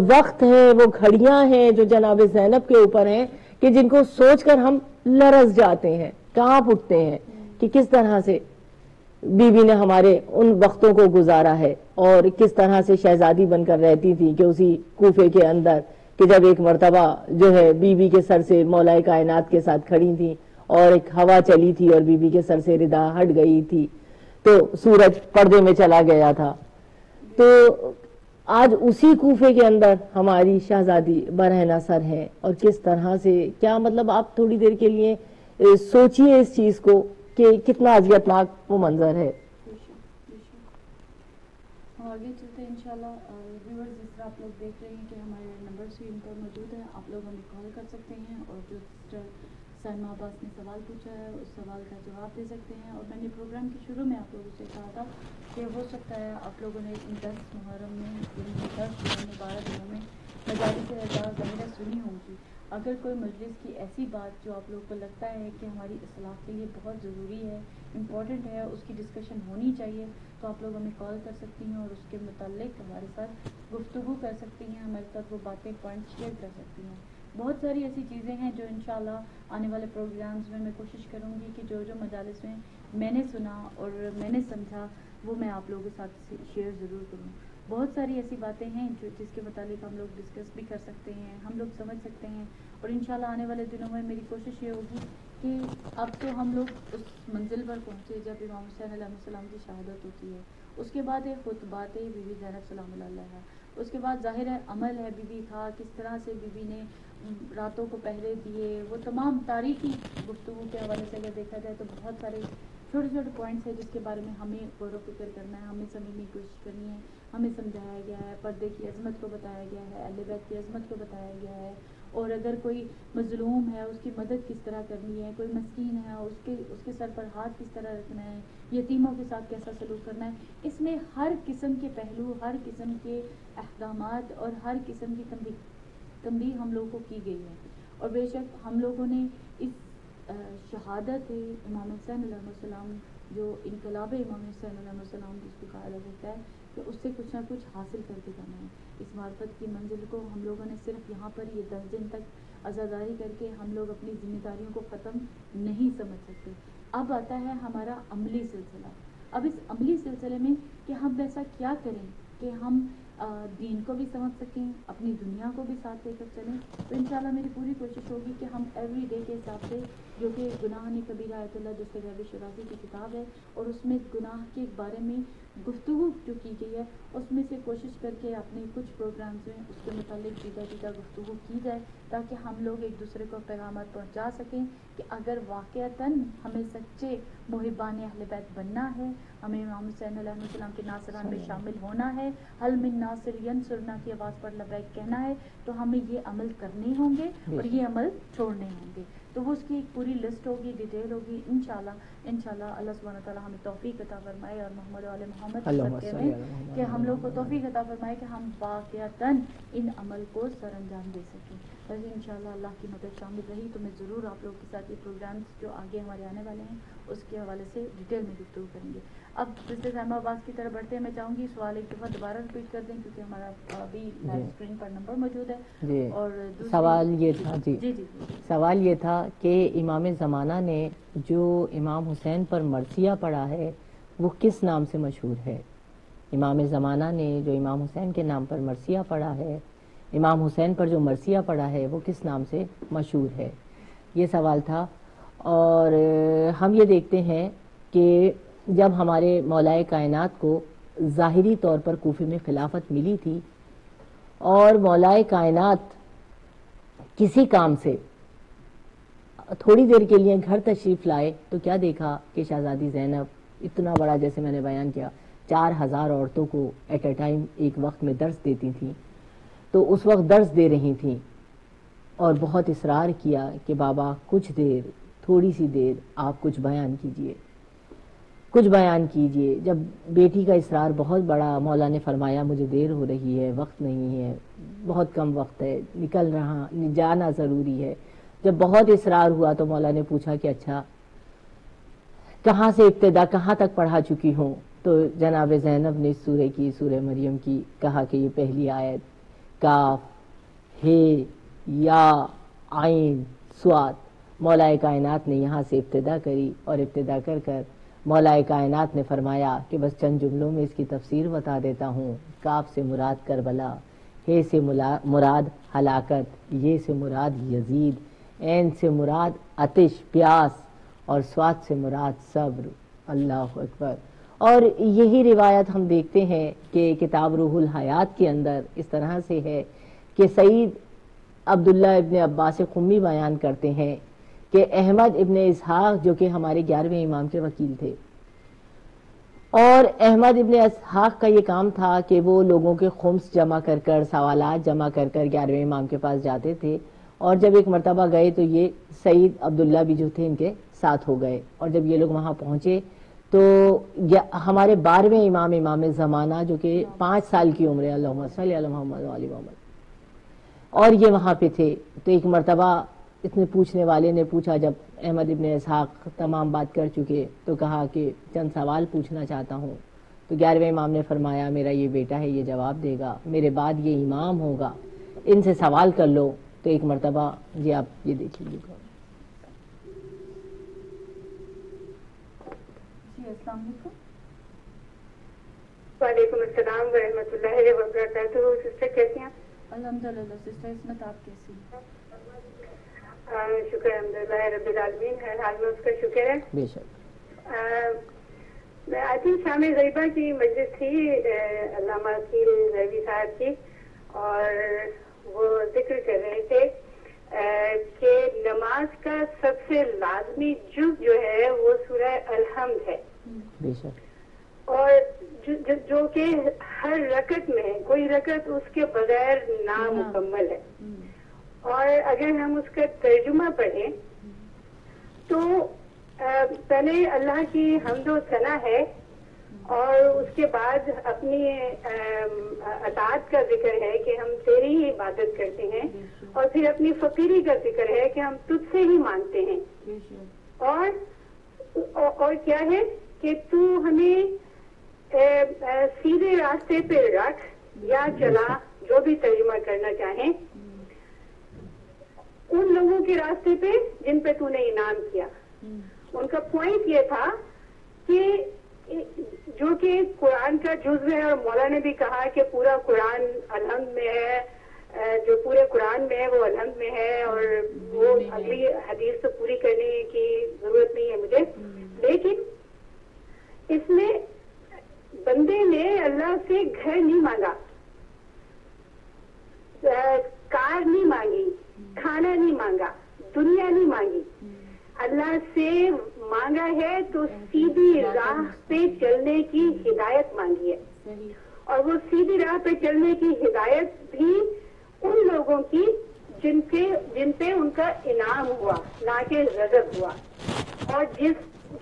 وقت ہے, وہ گھڑیاں ہیں جو جناب زینب کے اوپر ہیں کہ جن کو سوچ کر ہم لرز جاتے ہیں, کانپ اٹھتے ہیں کہ کس طرح سے بی بی نے ہمارے ان وقتوں کو گزارا ہے, اور کس طرح سے شہزادی بن کر رہتی تھی کہ اسی کوفے کے اندر, کہ جب ایک مرتبہ جو ہے بی بی کے سر سے مولا کائنات کے ساتھ کھڑی تھی اور ایک ہوا چلی تھی اور بی بی کے سر سے ردا ہٹ گئی تھی تو سورج پردے میں چلا گیا تھا. تو آج اسی کوفے کے اندر ہماری شہزادی برہنہ سر ہے, اور کس طرح سے, کیا مطلب آپ تھوڑی دیر کے لیے سوچئے اس چیز کو کہ کتنا اذیتناک وہ منظر ہے. آگے چلتے ہیں انشاءاللہ. ویورز, جس طرح آپ لوگ دیکھ رہے ہیں کہ ہمارے نمبر اسکرین پر موجود ہے, آپ لوگ ہمیں کال کر سکتے ہیں, اور جو سسٹر سائمہ عباس نے سوال پوچھا ہے اس سوال کا جواب دے سکتے ہیں. اور میں نے پروگرام کے شروع میں آپ لوگوں سے کہا تھا کہ ہو سکتا ہے آپ لوگوں نے ان 10 محرم میں, ان 10 دنوں 12 دنوں میں مجالس اعزاز ظاہرہ سنی ہوں گی. اگر کوئی مجلس کی ایسی بات جو آپ لوگوں کو لگتا ہے کہ ہماری اصلاح کے لیے بہت ضروری ہے, امپورٹنٹ ہے, اس کی ڈسکشن ہونی چاہیے, تو آپ لوگ ہمیں کال کر سکتی ہیں اور اس کے متعلق ہمارے ساتھ گفتگو کر سکتی ہیں, ہمارے ساتھ وہ باتیں پوائنٹ شیئر کر سکتی ہیں. بہت ساری ایسی چیزیں ہیں جو انشاءاللہ آنے والے پروگرامز میں کوشش کروں گی کہ جو مجالس میں نے سنا اور میں نے سمجھا وہ میں آپ لوگوں کے ساتھ شیئر ضرور کروں. بہت ساری ایسی باتیں ہیں جس کے متعلق ہم لوگ ڈسکس بھی کر سکتے ہیں, ہم لوگ سمجھ سکتے ہیں, اور انشاءاللہ آنے والے دنوں میں میری کوشش یہ ہوگی کہ اب تو ہم لوگ اس منزل پر پہنچے جب امام حسین علیہ السلام کی شہادت ہوتی ہے, اس کے بعد ہے خطبات بی بی زینب سلام اللہ علیہا, اس کے بعد ظاہر ہے عمل ہے بی بی کا, کس طرح سے بی بی نے راتوں کو پہرے دیے, وہ تمام تاریخی گفتگو کے حوالے سے اگر دیکھا جائے تو بہت سارے چھوٹے چھوٹے پوائنٹس ہیں جس کے بارے میں ہمیں غور و فکر کرنا ہے, ہمیں سمجھنے کی کوشش کرنی ہے. ہمیں سمجھایا گیا ہے, پردے کی عظمت کو بتایا گیا ہے, اہل بیت کی عظمت کو بتایا گیا ہے, اور اگر کوئی مظلوم ہے اس کی مدد کس طرح کرنی ہے, کوئی مسکین ہے اس کے سر پر ہاتھ کس طرح رکھنا ہے, یتیموں کے ساتھ کیسا سلوک کرنا ہے. اس میں ہر قسم کے پہلو, ہر قسم کے احکامات اور ہر قسم کی تنبیہ ہم لوگوں کو کی گئی ہے. اور بے شک ہم لوگوں نے اس شہادت امام حسین علیہ السلام, جو انقلاب امام حسین علیہ السلام جس کو کہا جاتا ہے, کہ اس سے کچھ نہ کچھ حاصل کر کے جانا ہے. اس معرفت کی منزل کو ہم لوگوں نے صرف یہاں پر یہ 10 دن تک عزاداری کر کے ہم لوگ اپنی ذمہ داریوں کو ختم نہیں سمجھ سکتے. اب آتا ہے ہمارا عملی سلسلہ. اب اس عملی سلسلے میں کہ ہم ایسا کیا کریں کہ ہم دین کو بھی سمجھ سکیں, اپنی دنیا کو بھی ساتھ لے کر چلیں. تو انشاءاللہ میری پوری کوشش ہوگی کہ ہم ایوری ڈے کے حساب سے, جو کہ گناہ کبیرہ آیت اللہ دستیاب شرازی کی کتاب ہے, اور اس میں گناہ کے بارے میں گفتگو جو کی گئی ہے, اس میں سے کوشش کر کے اپنے کچھ پروگرامز میں اس کے متعلق جیدہ گفتگو کی جائے, تاکہ ہم لوگ ایک دوسرے کو پیغامات پہنچا سکیں کہ اگر واقعتاً ہمیں سچے محبان اہل بیت بننا ہے, ہمیں امام حسین علیہ السلام کے ناصران میں شامل ہونا ہے, حل من ناصر ینصرنا کی آواز پر لبیک کہنا ہے, تو ہمیں یہ عمل کرنے ہوں گے اور یہ عمل چھوڑنے ہوں گے. تو وہ اس کی ایک پوری لسٹ ہوگی, ڈیٹیل ہوگی. انشاءاللہ اللہ سبحانہ تعالیٰ ہمیں توفیق عطا فرمائے, اور محمد و آل محمد کہ ہم لوگ کو توفیق عطا فرمائے کہ ہم واقعتاً ان عمل کو سر انجام دے سکیں. بس انشاءاللہ اللہ کی مدد شامل رہی تو میں ضرور آپ لوگوں کے ساتھ یہ پروگرامز جو آگے ہمارے آنے والے ہیں اس کے حوالے سے ڈیٹیل میں گفتگو کریں گے. اب سسٹر سائمہ عباس کی طرف بڑھتے ہیں. میں چاہوں گی سوال ایک دفعہ دوبارہ ریپیٹ کر دیں, کیونکہ ہمارا ابھی لائیو اسکرین پر نمبر موجود ہے. جی, اور سوال یہ تھا, جی سوال یہ تھا کہ امام زمانہ نے جو امام حسین پر مرثیہ پڑھا ہے وہ کس نام سے مشہور ہے؟ امام زمانہ نے جو امام حسین کے نام پر مرثیہ پڑھا ہے, امام حسین پر جو مرثیہ پڑھا ہے وہ کس نام سے مشہور ہے؟ یہ سوال تھا. اور ہم یہ دیکھتے ہیں کہ جب ہمارے مولائے کائنات کو ظاہری طور پر کوفے میں خلافت ملی تھی اور مولائے کائنات کسی کام سے تھوڑی دیر کے لیے گھر تشریف لائے تو کیا دیکھا کہ شہزادی زینب اتنا بڑا، جیسے میں نے بیان کیا، 4000 عورتوں کو ایٹ اے ٹائم ایک وقت میں درس دیتی تھیں، تو اس وقت درس دے رہی تھیں اور بہت اصرار کیا کہ بابا کچھ دیر، تھوڑی سی دیر آپ کچھ بیان کیجئے، کچھ بیان کیجئے۔ جب بیٹی کا اصرار بہت بڑا، مولا نے فرمایا مجھے دیر ہو رہی ہے، وقت نہیں ہے، بہت کم وقت ہے، نکل رہا، جانا ضروری ہے۔ جب بہت اصرار ہوا تو مولا نے پوچھا کہ اچھا کہاں سے ابتدا، کہاں تک پڑھا چکی ہوں؟ تو جناب زینب نے سورہ کی، سورہ مریم کی کہا کہ یہ پہلی آیت کاف ہے یا عین صاد، مولائے کائنات نے یہاں سے ابتدا کری اور ابتدا کر کر مولائے کائنات نے فرمایا کہ بس چند جملوں میں اس کی تفسیر بتا دیتا ہوں۔ کاف سے مراد کربلا، ہے سے مراد ہلاکت، یہ سے مراد یزید، عین سے مراد آتش پیاس، اور سواد سے مراد صبر۔ اللہ اکبر۔ اور یہی روایت ہم دیکھتے ہیں کہ کتاب روح الحیات کے اندر اس طرح سے ہے کہ سعید عبداللہ ابن عباس قمی بیان کرتے ہیں کہ احمد ابن اسحاق جو کہ ہمارے 11ویں امام کے وکیل تھے، اور احمد ابن اسحاق کا یہ کام تھا کہ وہ لوگوں کے خمس جمع کر کر، سوالات جمع کر کر 11ویں امام کے پاس جاتے تھے، اور جب ایک مرتبہ گئے تو یہ سعید عبداللہ بھی جو تھے ان کے ساتھ ہو گئے، اور جب یہ لوگ وہاں پہنچے تو ہمارے 12ویں امام، امام زمانہ جو کہ 5 سال کی عمر ہے، اللہم صلی علی محمد و علی محمد، اور یہ وہاں پہ تھے۔ تو ایک مرتبہ اتنے پوچھنے والے نے پوچھا، جب احمد ابن اسحاق تمام بات کر چکے تو کہا کہ چند سوال پوچھنا چاہتا ہوں۔ تو 11ویں امام نے فرمایا میرا یہ بیٹا ہے، یہ جواب دے گا، میرے بعد یہ امام ہوگا، ان سے سوال کر لو۔ تو ایک مرتبہ جی آپ یہ دیکھ لیجیے گا۔ جی السلام علیکم۔ وعلیکم السلام ورحمۃ اللہ وبرکاتہ۔ سسٹر کیسی ہیں؟ الحمدللہ سسٹر عصمت، آپ کیسی ہیں؟ شکر الحمدللہ رب العالمین، ہر حال میں اس کا شکر ہے۔ بے شک۔ آئی تھنک شام غیبہ کی مجلس تھی علامہ عقیل روی صاحب کی، اور وہ ذکر کر رہے تھے کہ نماز کا سب سے لازمی جز جو ہے وہ سورہ الحمد ہے، بے شک، اور جو کہ ہر رکعت میں، کوئی رکعت اس کے بغیر نامکمل ہے۔ اور اگر ہم اس کا ترجمہ پڑھیں تو پہلے اللہ کی حمد و ثنا ہے، اور اس کے بعد اپنی اطاعت کا ذکر ہے کہ ہم تیری ہی عبادت کرتے ہیں، اور پھر اپنی فقیری کا ذکر ہے کہ ہم تجھ سے ہی مانگتے ہیں، اور کیا ہے کہ تو ہمیں سیدھے راستے پہ رکھ یا چلا، جو بھی ترجمہ کرنا چاہیں، ان لوگوں کے راستے پہ جن پہ تو نے انعام کیا۔ ان کا پوائنٹ یہ تھا کہ جو کہ قرآن کا جزو ہے، اور مولا نے بھی کہا کہ پورا قرآن الحمد میں ہے، جو پورے قرآن میں ہے وہ الحمد میں ہے، اور وہ اگلی حدیث تو پوری کرنے کی ضرورت نہیں ہے مجھے، لیکن اس میں بندے نے اللہ سے گھر نہیں مانگا، کار نہیں مانگی، کھانا نہیں مانگا، دنیا نہیں مانگی، اللہ سے مانگا ہے تو سیدھی راہ پہ چلنے کی ہدایت مانگی ہے، اور وہ سیدھی راہ پہ چلنے کی ہدایت بھی ان لوگوں کی جن پہ ان کا انعام ہوا، نہ کہ غضب ہوا، اور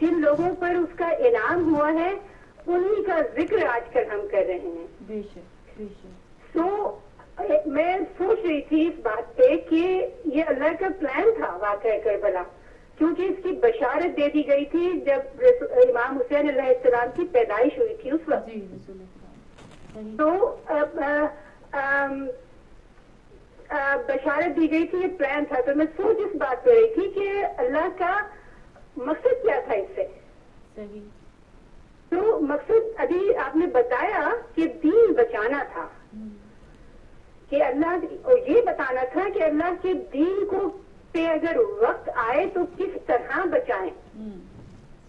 جن لوگوں پر اس کا انعام ہوا ہے انہی کا ذکر آج کل ہم کر رہے ہیں۔ بے شک، بے شک۔ تو میں سوچ رہی تھی اس بات پہ کہ یہ اللہ کا پلان تھا واقعہ کربلا، کیونکہ اس کی بشارت دے دی گئی تھی جب امام حسین علیہ السلام کی پیدائش ہوئی تھی اس وقت، تو بشارت دی گئی تھی، یہ پلان تھا۔ تو میں سوچ اس بات پہ رہی تھی کہ اللہ کا مقصد کیا تھا اس سے، تو مقصد ابھی آپ نے بتایا کہ دین بچانا تھا، کہ اللہ یہ بتانا تھا کہ اللہ کے دین کو پہ اگر وقت آئے تو کس طرح بچائیں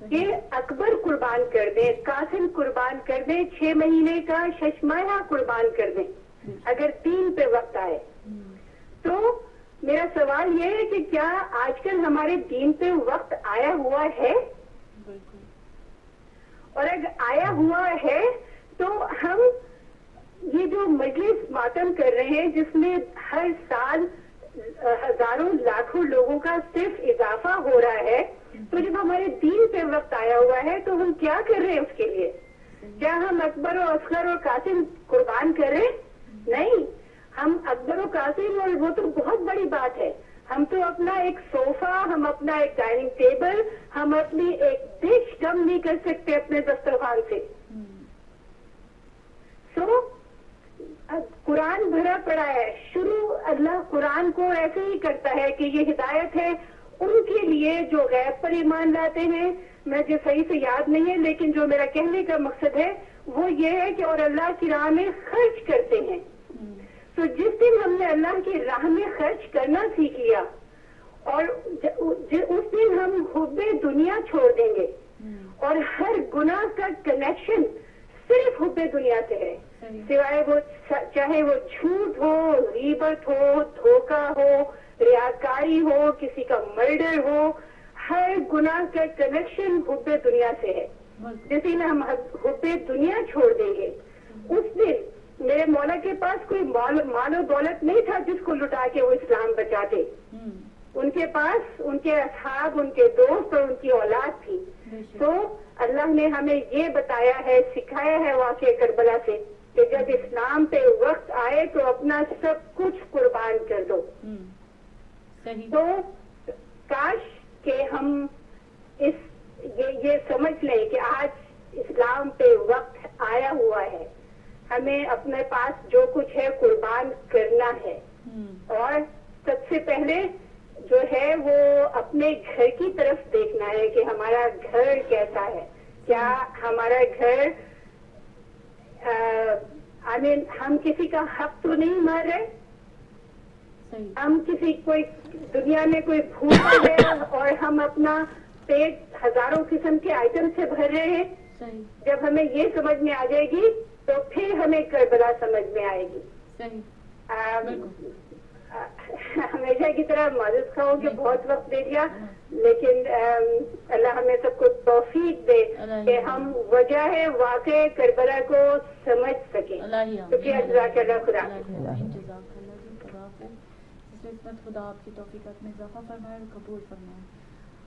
کہ اکبر قربان کر دیں، قاسم قربان کر دیں، 6 مہینے کا ششماہا قربان کر دیں اگر دین پہ وقت آئے. تو میرا سوال یہ ہے کہ کیا آج کل ہمارے دین پہ وقت آیا ہوا ہے؟ اور اگر آیا ہوا ہے تو ہم یہ جو مجلس ماتم کر رہے ہیں جس میں ہر سال ہزاروں لاکھوں لوگوں کا صرف اضافہ ہو رہا ہے، تو جب ہمارے دین پہ وقت آیا ہوا ہے تو ہم کیا کر رہے ہیں اس کے لیے؟ کیا ہم اکبر و اصغر اور قاسم قربان کر رہے ہیں؟ نہیں، ہم اکبر و قاسم، اور وہ تو بہت بڑی بات ہے، ہم تو اپنا ایک صوفہ، ہم اپنا ایک ڈائننگ ٹیبل، ہم اپنی ایک ڈش کم نہیں کر سکتے اپنے دسترخوان سے. قرآن بھرا پڑا ہے. شروع اللہ قرآن کو ایسے ہی کرتا ہے کہ یہ ہدایت ہے ان کے لیے جو غیب پر ایمان لاتے ہیں. مجھے صحیح سے یاد نہیں ہے، لیکن جو میرا کہنے کا مقصد ہے وہ یہ ہے کہ اور اللہ کی راہ میں خرچ کرتے ہیں. تو جس دن ہم نے اللہ کی راہ میں خرچ کرنا سیکھ لیا اور اس دن ہم حب دنیا چھوڑ دیں گے اور ہر گناہ کا کنیکشن صرف حب دنیا سے ہے، سوائے وہ چاہے وہ جھوٹ ہو، غیبت ہو، دھوکہ ہو، ریاکاری ہو، کسی کا مرڈر ہو، ہر گناہ کا کنیکشن حب دنیا سے ہے. جس دن ہم حب دنیا چھوڑ دیں گے اس دن میرے مولا کے پاس کوئی مال و دولت نہیں تھا جس کو لٹا کے وہ اسلام بچاتے. ان کے پاس ان کے اصحاب، ان کے دوست اور ان کی اولاد تھی. تو اللہ نے ہمیں یہ بتایا ہے، سکھایا ہے واقعہ کربلا سے کہ جب اسلام پہ وقت آئے تو اپنا سب کچھ قربان کر دو. تو کاش کہ ہم یہ سمجھ لیں کہ آج اسلام پہ وقت آیا ہوا ہے، ہمیں اپنے پاس جو کچھ ہے قربان کرنا ہے. اور سب سے پہلے جو ہے وہ اپنے گھر کی طرف دیکھنا ہے کہ ہمارا گھر کیسا ہے. کیا ہمارا گھر ہم کسی کا حق تو نہیں مار رہے؟ ہم کوئی دنیا میں کوئی بھوک ہے اور ہم اپنا پیٹ ہزاروں قسم کے آئٹم سے بھر رہے ہیں؟ جب ہمیں یہ سمجھ میں آ جائے گی تو پھر ہمیں کربلا سمجھ میں آئے گی. ہمیشہ کی طرح معذرت خواہ کہ بہت وقت دے دیا، لیکن اللہ ہمیں سب کو توفیق دے کہ ہم وجہ واقع کربلا کو سمجھ سکیں. شکریہ، جزاک اللہ. خدا آپ کی توفیقات میں اضافہ فرمائے اور قبول فرمائے.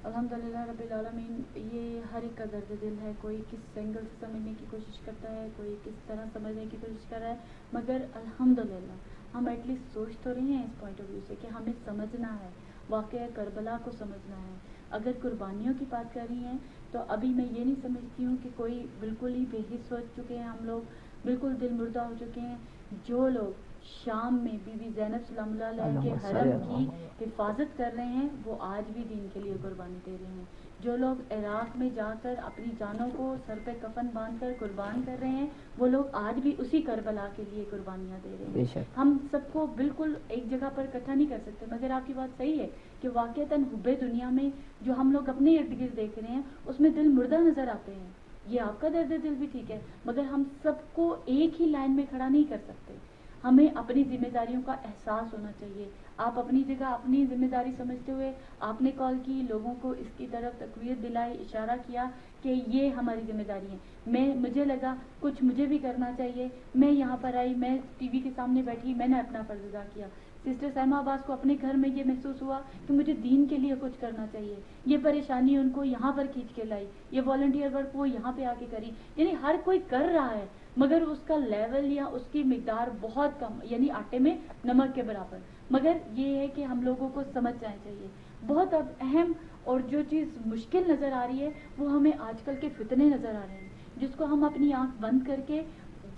الحمدللہ رب العالمین. یہ ہر ایک کا درد دل ہے، کوئی کس اینگل سے سمجھنے کی کوشش کرتا ہے، کوئی کس طرح سمجھنے کی کوشش کر رہا ہے، مگر الحمدللہ ہم ایٹ لیسٹ سوچ تو رہے ہیں اس پوائنٹ آف ویو سے کہ ہمیں سمجھنا ہے، واقعہ کربلا کو سمجھنا ہے. اگر قربانیوں کی بات کر رہی ہیں تو ابھی میں یہ نہیں سمجھتی ہوں کہ کوئی بالکل ہی بے حس ہو چکے ہیں، ہم لوگ بالکل دل مردہ ہو چکے ہیں. جو لوگ شام میں بی بی زینب سلام اللہ علیہ کے حرم کی حفاظت کر رہے ہیں وہ آج بھی دین کے لیے قربانی دے رہے ہیں. جو لوگ عراق میں جا کر اپنی جانوں کو سر پہ کفن باندھ کر قربان کر رہے ہیں وہ لوگ آج بھی اسی کربلا کے لیے قربانیاں دے رہے ہیں. ہم سب کو بالکل ایک جگہ پر اکٹھا نہیں کر سکتے، مگر آپ کی بات صحیح ہے کہ واقعتاً حب دنیا میں جو ہم لوگ اپنے ارد گرد دیکھ رہے ہیں اس میں دل مردہ نظر آتے ہیں. یہ آپ کا درد دل بھی ٹھیک ہے، مگر ہم سب کو ایک ہی لائن میں کھڑا نہیں کر سکتے. ہمیں اپنی ذمہ داریوں کا احساس ہونا چاہیے. آپ اپنی جگہ اپنی ذمہ داری سمجھتے ہوئے آپ نے کال کی، لوگوں کو اس کی طرف تقویت دلائی، اشارہ کیا کہ یہ ہماری ذمہ داری ہے. مجھے لگا کچھ مجھے بھی کرنا چاہیے، میں یہاں پر آئی، میں ٹی وی کے سامنے بیٹھی، میں نے اپنا فرض ادا کیا. سسٹر سیما عباس کو اپنے گھر میں یہ محسوس ہوا کہ مجھے دین کے لیے کچھ کرنا چاہیے. یہ پریشانی ان کو یہاں پر کھینچ کے لائی، یہ والنٹیئر ورک وہ یہاں پہ آ کے کری. یعنی ہر کوئی کر رہا ہے مگر اس کا لیول یا اس کی مقدار بہت کم، یعنی آٹے میں نمک کے برابر. مگر یہ ہے کہ ہم لوگوں کو سمجھ جانا چاہیے. بہت اب اہم اور جو چیز مشکل نظر آ رہی ہے وہ ہمیں آج کل کے فتنے نظر آ رہے ہیں جس کو ہم اپنی آنکھ بند کر کے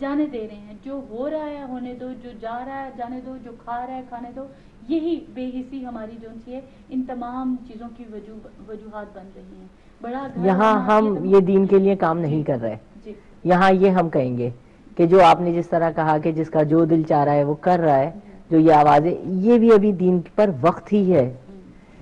جانے دے رہے ہیں. جو ہو رہا ہے ہونے دو، جو جا رہا ہے جانے دو، جو کھا رہا ہے کھانے دو. یہی بے حسی ہماری جو سی ہے ان تمام چیزوں کی وجوہات بن رہی ہیں. بڑا یہاں ہم یہ دین کے لیے کام نہیں کر رہے. یہاں یہ ہم کہیں گے کہ جو آپ نے جس طرح کہا کہ جس کا جو دل چاہ رہا ہے وہ کر رہا ہے، جو یہ آوازیں، یہ بھی ابھی دین پر وقت ہی ہے.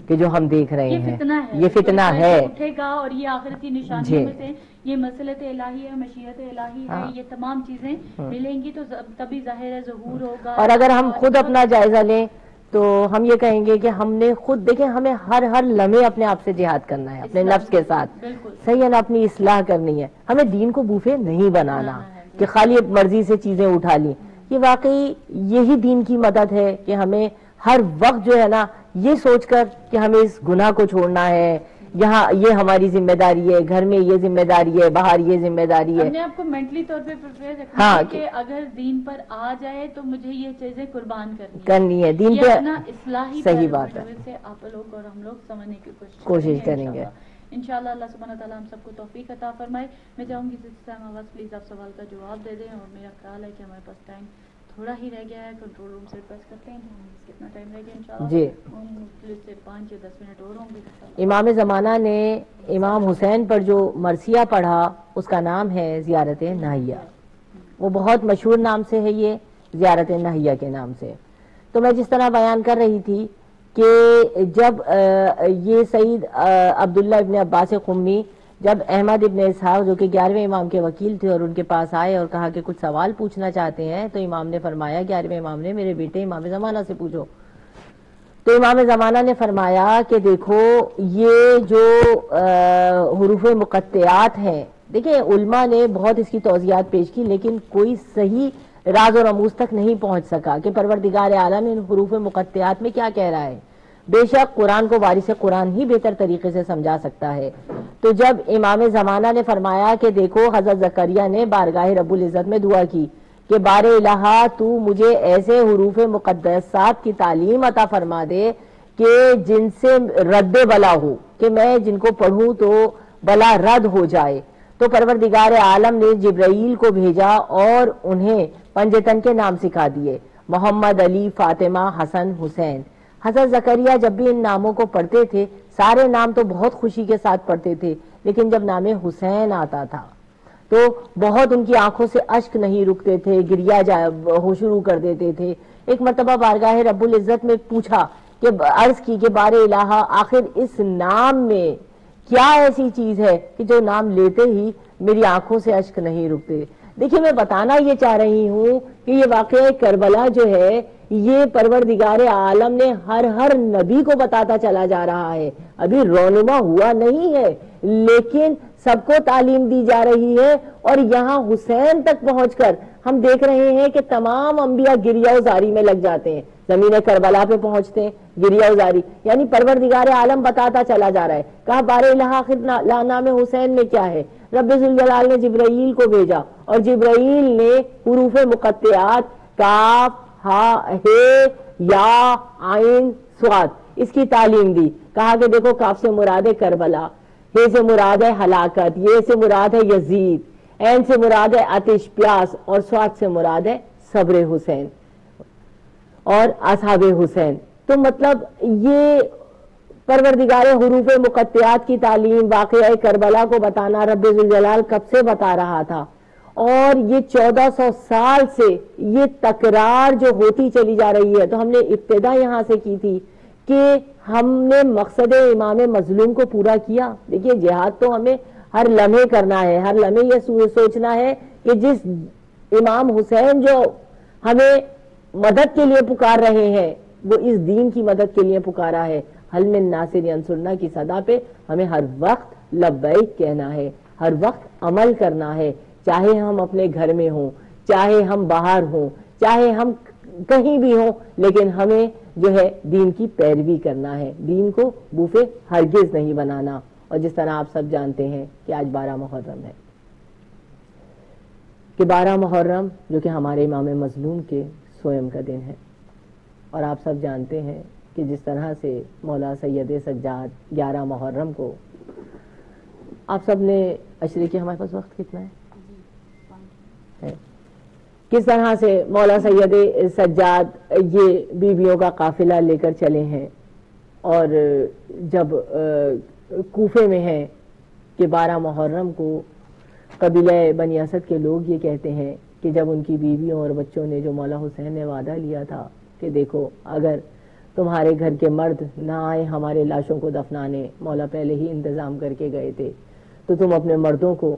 کہ جو ہم دیکھ رہے ہیں یہ فتنہ ہے اٹھے گا، اور یہ آخرت کی نشانیوں میں سے یہ مسلط الہی ہے، مشیت الہی ہے، یہ تمام چیزیں ملیں گی تو تبھی ظاہر ہے ظہور ہوگا. اور اگر ہم خود اپنا جائزہ لیں تو ہم یہ کہیں گے کہ ہم نے خود دیکھیں، ہمیں ہر لمحے اپنے آپ سے جہاد کرنا ہے، اپنے نفس کے ساتھ، صحیح ہے نا، اپنی اصلاح کرنی ہے. ہمیں دین کو بوفے نہیں بنانا کہ خالی مرضی سے چیزیں اٹھا لی. یہ واقعی یہی دین کی مدد ہے کہ ہمیں ہر وقت جو ہے نا یہ سوچ کر کہ ہمیں اس گناہ کو چھوڑنا ہے، یہاں یہ ہماری ذمہ داری ہے، گھر میں یہ ذمہ داری ہے، باہر یہ ذمہ داری ہے. اپنے آپ کو مینٹلی طور پہ پریپیئر رکھنا ہے کہ اگر دین پر آ جائے تو مجھے یہ چیزیں قربان کرنی ہے، دین پہ اپنا اصلاحی صحیح بات ہے سے آپ لوگ اور ہم لوگ سمجھنے کی کوشش کریں گے. انشاءاللہ اللہ سبحانہ تعالیٰ ہم سب کو توفیق عطا فرمائے. میں چاہوں گی جس ٹائم آواز پلیز آپ سوال کا جواب دے دیں، اور میرا خیال ہے کہ ہمارے پاس ٹائم تھوڑا ہی رہ گیا ہے. کنٹرول روم سے ریکویسٹ کرتے ہیں کتنا ٹائم رہ گیا انشاءاللہ؟ جی مختلف سے 5 یا 10 منٹ اور ہوں گے. امام زمانہ نے امام حسین پر جو مرثیہ پڑھا اس کا نام ہے زیارت ناہیہ. وہ بہت مشہور نام سے ہے، یہ زیارت ناہیہ کے نام سے. تو میں جس طرح بیان کر رہی تھی کہ جب یہ سید عبداللہ ابن عباس قمی جب احمد ابن اسحاق جو کہ 11ویں امام کے وکیل تھے اور ان کے پاس آئے اور کہا کہ کچھ سوال پوچھنا چاہتے ہیں، تو امام نے فرمایا، 11ویں امام نے، میرے بیٹے امام زمانہ سے پوچھو. تو امام زمانہ نے فرمایا کہ دیکھو یہ جو حروف مقطعات ہیں، دیکھیں علماء نے بہت اس کی توضیحات پیش کی لیکن کوئی صحیح راز اور رموز تک نہیں پہنچ سکا کہ پروردگار عالم ان حروف مقطعات میں کیا کہہ رہا ہے. بے شک قرآن کو وارث قرآن ہی بہتر طریقے سے سمجھا سکتا ہے. تو جب امام زمانہ نے فرمایا کہ دیکھو حضرت زکریا نے بارگاہ رب العزت میں دعا کی کہ بار الہ تو مجھے ایسے حروف مقدسات کی تعلیم عطا فرما دے کہ جن سے رد بلا ہو، کہ میں جن کو پڑھوں تو بلا رد ہو جائے. تو پروردگار عالم نے جبرائیل کو بھیجا اور انہیں پنجتن کے نام سکھا دیے، محمد، علی، فاطمہ، حسن، حسین. حضرت زکریا جب بھی ان ناموں کو پڑھتے تھے سارے نام تو بہت خوشی کے ساتھ پڑھتے تھے، لیکن جب نام حسین آتا تھا تو بہت ان کی آنکھوں سے اشک نہیں رکتے تھے، گریا ہو شروع کر دیتے تھے. ایک مرتبہ بارگاہ رب العزت میں پوچھا کہ عرض کی کہ بار الہ آخر اس نام میں کیا ایسی چیز ہے کہ جو نام لیتے ہی میری آنکھوں سے اشک نہیں رکتے. دیکھیے میں بتانا یہ چاہ رہی ہوں کہ یہ واقعہ کربلا جو ہے یہ پروردگار عالم نے ہر نبی کو بتاتا چلا جا رہا ہے. ابھی رونما ہوا نہیں ہے لیکن سب کو تعلیم دی جا رہی ہے، اور یہاں حسین تک پہنچ کر ہم دیکھ رہے ہیں کہ تمام انبیاء گریہ وزاری میں لگ جاتے ہیں. زمین کربلا پہ پہنچتے ہیں گریہ وزاری، یعنی پروردگار عالم بتاتا چلا جا رہا ہے. کہا بار الہ آخر نام حسین میں کیا ہے؟ رب ذوالجلال نے جبرائیل کو بھیجا اور جبرائیل نے حروف مقطعات کاف، ہا، ہے، یا، عین، صاد اس کی تعلیم دی. کہا کہ دیکھو کاف سے مراد ہے کربلا، ہے سے مراد ہے ہلاکت، یہ سے مراد ہے یزید، عین سے مراد ہے آتش پیاس، اور صاد سے مراد ہے صبر حسین اور اصحاب حسین. تو مطلب یہ پروردگار حروف مقطعات کی تعلیم، واقعہ کربلا کو بتانا رب ذوالجلال کب سے بتا رہا تھا، اور یہ 1400 سال سے یہ تکرار جو ہوتی چلی جا رہی ہے. تو ہم نے ابتدا یہاں سے کی تھی کہ ہم نے مقصد امام مظلوم کو پورا کیا. دیکھیے جہاد تو ہمیں ہر لمحے کرنا ہے، ہر لمحے یہ سوچنا ہے کہ جس امام حسین جو ہمیں مدد کے لیے پکار رہے ہیں وہ اس دین کی مدد کے لیے پکارا ہے. حل من ناصر ینصرنا کی صدا پہ ہمیں ہر وقت لبیک کہنا ہے، ہر وقت عمل کرنا ہے، چاہے ہم اپنے گھر میں ہوں، چاہے ہم باہر ہوں، چاہے ہم کہیں بھی ہوں، لیکن ہمیں جو ہے دین کی پیروی کرنا ہے، دین کو بوفے ہرگز نہیں بنانا. اور جس طرح آپ سب جانتے ہیں کہ آج 12 محرم ہے، کہ 12 محرم جو کہ ہمارے امام مظلوم کے سوئم کا دن ہے. اور آپ سب جانتے ہیں کہ جس طرح سے مولا سید سجاد 11 محرم کو آپ سب نے عشرے کی، ہمارے پاس وقت کتنا ہے، کس طرح سے مولا سید سجاد یہ بیویوں کا قافلہ لے کر چلے ہیں، اور جب کوفے میں ہیں کہ 12 محرم کو قبیلہ بنی اسد کے لوگ یہ کہتے ہیں کہ جب ان کی بیویوں اور بچوں نے جو مولا حسین نے وعدہ لیا تھا کہ دیکھو اگر تمہارے گھر کے مرد نہ آئے ہمارے لاشوں کو دفنانے، مولا پہلے ہی انتظام کر کے گئے تھے، تو تم اپنے مردوں کو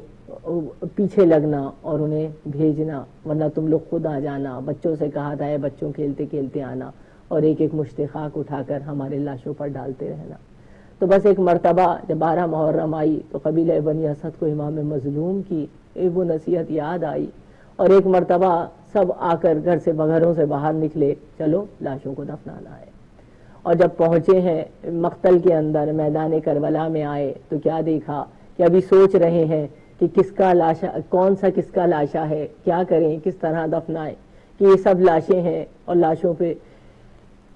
پیچھے لگنا اور انہیں بھیجنا، ورنہ تم لوگ خود آ جانا۔ بچوں سے کہا تھا ہے بچوں کھیلتے کھیلتے آنا، اور ایک ایک مشت خاک اٹھا کر ہمارے لاشوں پر ڈالتے رہنا۔ تو بس ایک مرتبہ جب 12 محرم آئی تو قبیلہ بنی اسد کو امام مظلوم کی وہ نصیحت یاد آئی، اور ایک مرتبہ سب آ کر گھر سے گھروں سے باہر نکلے، چلو لاشوں کو دفنانا ہے۔ اور جب پہنچے ہیں مقتل کے اندر، میدان کربلا میں آئے تو کیا دیکھا کہ ابھی سوچ رہے ہیں کہ کس کا لاشا، کون سا کس کا لاشا ہے، کیا کریں، کس طرح دفنائیں، کہ یہ سب لاشیں ہیں اور لاشوں پہ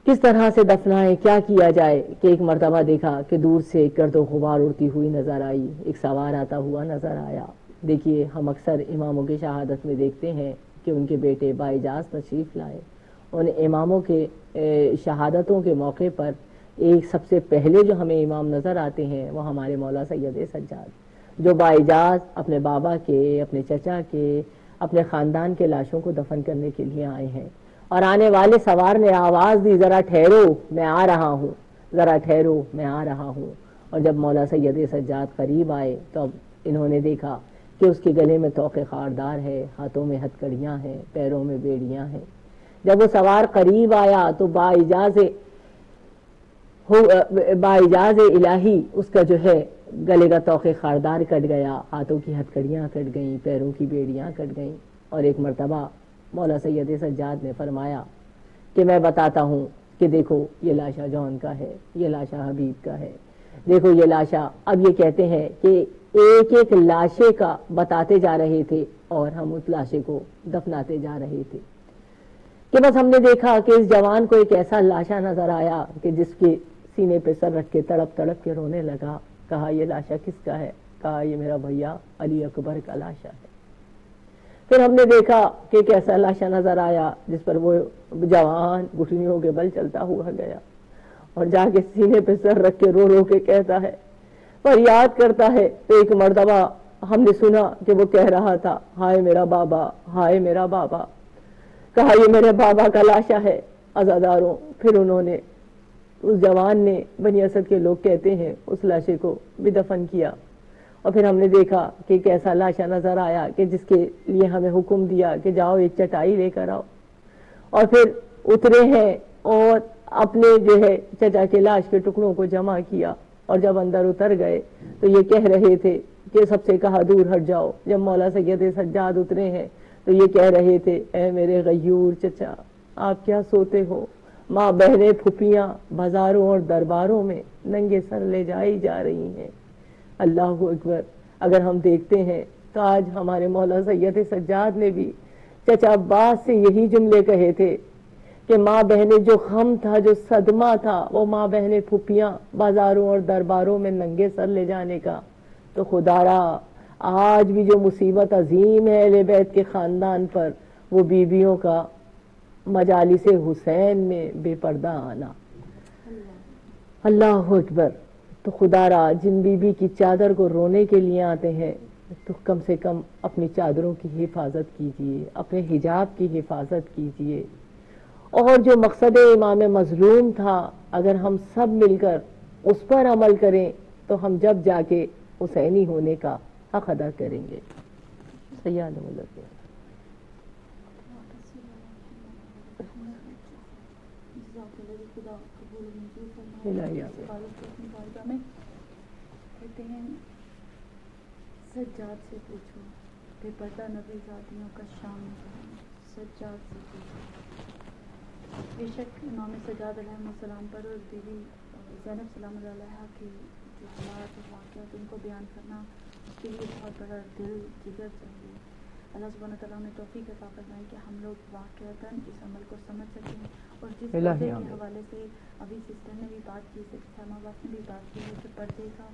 کس طرح سے دفنائیں، کیا کیا جائے، کہ ایک مرتبہ دیکھا کہ دور سے گرد و غبار اڑتی ہوئی نظر آئی، ایک سوار آتا ہوا نظر آیا۔ دیکھیے ہم اکثر اماموں کی شہادت میں دیکھتے ہیں کہ ان کے بیٹے بااجاز تشریف لائے، ان اماموں کے شہادتوں کے موقع پر ایک سب سے پہلے جو ہمیں امام نظر آتے ہیں وہ ہمارے مولا سید سجاد، جو بااجاز اپنے بابا کے، اپنے چچا کے، اپنے خاندان کے لاشوں کو دفن کرنے کے لیے آئے ہیں۔ اور آنے والے سوار نے آواز دی، ذرا ٹھہرو میں آ رہا ہوں، ذرا ٹھہرو میں آ رہا ہوں۔ اور جب مولا سید سجاد قریب آئے تو اب انہوں نے دیکھا کہ اس کے گلے میں طوق خاردار ہے، ہاتھوں میں ہتھ کڑیاں ہیں، پیروں میں بیڑیاں ہیں۔ جب وہ سوار قریب آیا تو بااجاز الہی اس کا جو ہے گلے کا طوق خاردار کٹ گیا، ہاتھوں کی ہتھ کڑیاں کٹ گئیں، پیروں کی بیڑیاں کٹ گئیں۔ اور ایک مرتبہ مولا سید سجاد نے فرمایا کہ میں بتاتا ہوں کہ دیکھو یہ لاشا جون کا ہے، یہ لاشا حبیب کا ہے، دیکھو یہ لاشا۔ اب یہ کہتے ہیں کہ ایک ایک لاشے کا بتاتے جا رہے تھے اور ہم اس لاشے کو دفناتے جا رہے تھے، کہ بس ہم نے دیکھا کہ اس جوان کو ایک ایسا لاشا نظر آیا کہ جس کے سینے پہ سر رکھ کے تڑپ تڑپ کے رونے لگا۔ کہا یہ لاشا کس کا ہے؟ کہا یہ میرا بھیا علی اکبر کا لاشا ہے۔ پھر ہم نے دیکھا کہ ایک ایسا لاشا نظر آیا جس پر وہ جوان گھٹنیوں کے بل چلتا ہوا گیا اور جا کے سینے پہ سر رکھ کے رو رو کے کہتا ہے، فریاد کرتا ہے۔ تو ایک مرتبہ ہم نے سنا کہ وہ کہہ رہا تھا، ہائے میرا بابا، ہائے میرا بابا۔ کہا یہ میرے بابا کا لاشا ہے۔ عزاداروں، پھر انہوں نے، اس جوان نے، بنی اسد کے لوگ کہتے ہیں، اس لاشے کو بھی دفن کیا۔ اور پھر ہم نے دیکھا کہ ایک ایسا لاشا نظر آیا کہ جس کے لیے ہمیں حکم دیا کہ جاؤ ایک چٹائی لے کر آؤ، اور پھر اترے ہیں اور اپنے جو ہے چچا کے لاش کے ٹکڑوں کو جمع کیا، اور جب اندر اتر گئے تو یہ کہہ رہے تھے کہ سب سے کہا دور ہٹ جاؤ۔ جب مولا سید سجاد اترے ہیں تو یہ کہہ رہے تھے، اے میرے غیور چچا آپ کیا سوتے ہو، ماں بہنیں پھپھیاں بازاروں اور درباروں میں ننگے سر لے جائی جا رہی ہیں۔ اللہ اکبر۔ اگر ہم دیکھتے ہیں تو آج ہمارے مولا سید سجاد نے بھی چچا عباس سے یہی جملے کہے تھے کہ ماں بہنیں، جو غم تھا، جو صدمہ تھا، وہ ماں بہنیں پھپھیاں بازاروں اور درباروں میں ننگے سر لے جانے کا، تو خدا را آج بھی جو مصیبت عظیم ہے اہل بیت کے خاندان پر، وہ بیویوں کا مجالس حسین میں بے پردہ آنا۔ اللہ اکبر۔ تو خدا را جن بیوی کی چادر کو رونے کے لیے آتے ہیں تو کم سے کم اپنی چادروں کی حفاظت کیجئے، اپنے حجاب کی حفاظت کیجئے۔ اور جو مقصد امام مظلوم تھا، اگر ہم سب مل کر اس پر عمل کریں تو ہم جب جا کے حسینی ہونے کا حق ادا کریں گے۔ سیاد ملک کہتے ہیں سجاد سے پوچھو، بے پردہ نبی ذاتیوں کا شام، سجاد سے پوچھو۔ بے شک امام سجاد علیہ السلام پر اور بیوی زینب سلام اللہ علیہ کی جو حالات اور واقعات ان کو بیان کرنا، اس کے لیے بہت بڑا دل جگر چاہیے۔ اللہ سبحانہ تعالیٰ نے توفیق عطا فرمائی کہ ہم لوگ واقعتاً اس عمل کو سمجھ سکیں، اور جس پردے کے حوالے سے ابھی سسٹر نے بھی بات کی، سلمہ باپ نے بھی بات کی ہے کہ پردے کا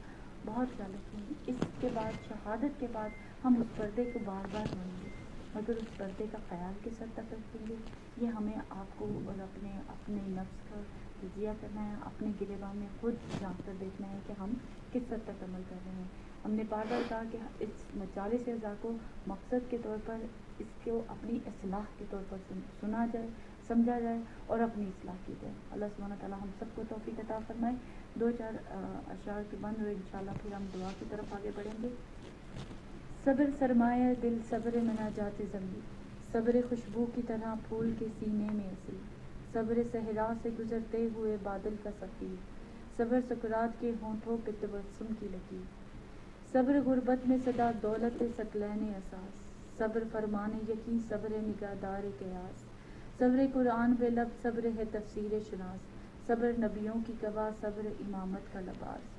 بہت خیال رکھیں۔ اس کے بعد، شہادت کے بعد، ہم اس پردے کو بار بار روئیں گے، مگر اس پردے کا خیال کس حد تک رکھیں گے، یہ ہمیں آپ کو اور اپنے نفس کا تجزیہ کرنا ہے، اپنے گریبان میں خود جھانک کر دیکھنا ہے کہ ہم کس حد تک عمل کر رہے ہیں۔ ہم نے بار بار کہا کہ اس مجالس اعزاء کو مقصد کے طور پر، اس کو اپنی اصلاح کے طور پر سنا جائے، سمجھا جائے اور اپنی اصلاح کی جائے. اللہ سبحانہ تعالیٰ ہم سب کو توفیق عطا فرمائے. 2-4 اشعار کے بند ہوئے انشاءاللہ پھر ہم دعا کی طرف آگے بڑھیں گے. صبر سرمایہ دل صبر مناجات زمین، صبر خوشبو کی طرح پھول کے سینے میں اصل، صبر صحرا سے گزرتے ہوئے بادل کا سفیر، صبر سکرات کے ہونٹوں پہ تبسم کی لکیر، صبر غربت میں صدا دولت ثقلین اساس، صبر فرمان یقین صبر نگہدار قیاس، صبر قرآن بے لب صبر ہے تفسیر شناس، صبر نبیوں کی گواہ صبر امامت کا لباس،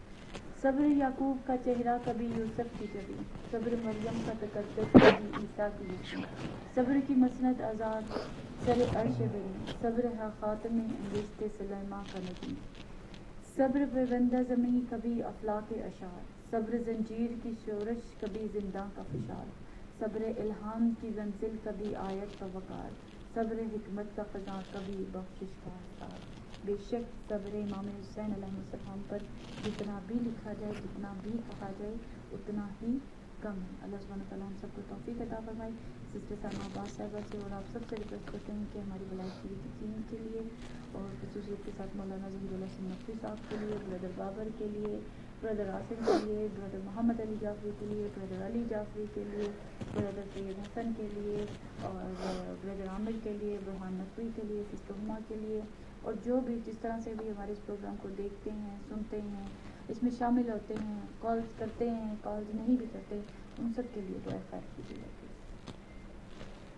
صبر یعقوب کا چہرہ کبھی یوسف کی جبین، صبر مریم کا تقدس کبھی عیسیٰ کی یقین، صبر کی مسند آزاد سر عرش برین، صبر ہے خاتم انگشت سلیماں کا نگین، صبر پیوندہ زمیں کبھی افلاک اشعار، صبر زنجیر کی شورش کبھی زنداں کا فشار، صبر الہام کی منزل کبھی آیت کا وقار، صبر حکمت کا خزاں کبھی بخشش کا حصار. بے شک صبر امام حسین علیہ السلام پر جتنا بھی لکھا جائے جتنا بھی کہا جائے اتنا ہی کم ہے. اللہ سبحانہ تعالیٰ ہم سب کو توفیق عطا فرمائے. سسٹر سلمہ عباس صاحبہ سے اور آپ سب سے ریکویسٹ کرتے ہیں کہ ہماری ولایت کی یقین کے لیے اور خصوصیت کے ساتھ مولانا ظہیر اللہ حسن نقوی صاحب کے لیے، بردر بابر کے لیے، بردر عاصم کے لیے، بردر محمد علی جعفری کے لیے، بردر علی جعفری کے لیے، بردر سید حسن کے لیے اور بردر عامر کے لیے، برہان نقوی کے لیے، سسٹر ہما کے لیے، اور جو بھی جس طرح سے بھی ہمارے اس پروگرام کو دیکھتے ہیں، سنتے ہیں، اس میں شامل ہوتے ہیں، کالز کرتے ہیں، کالز نہیں بھی کرتے، ان سب کے لیے دعا خیر کیجیے گا.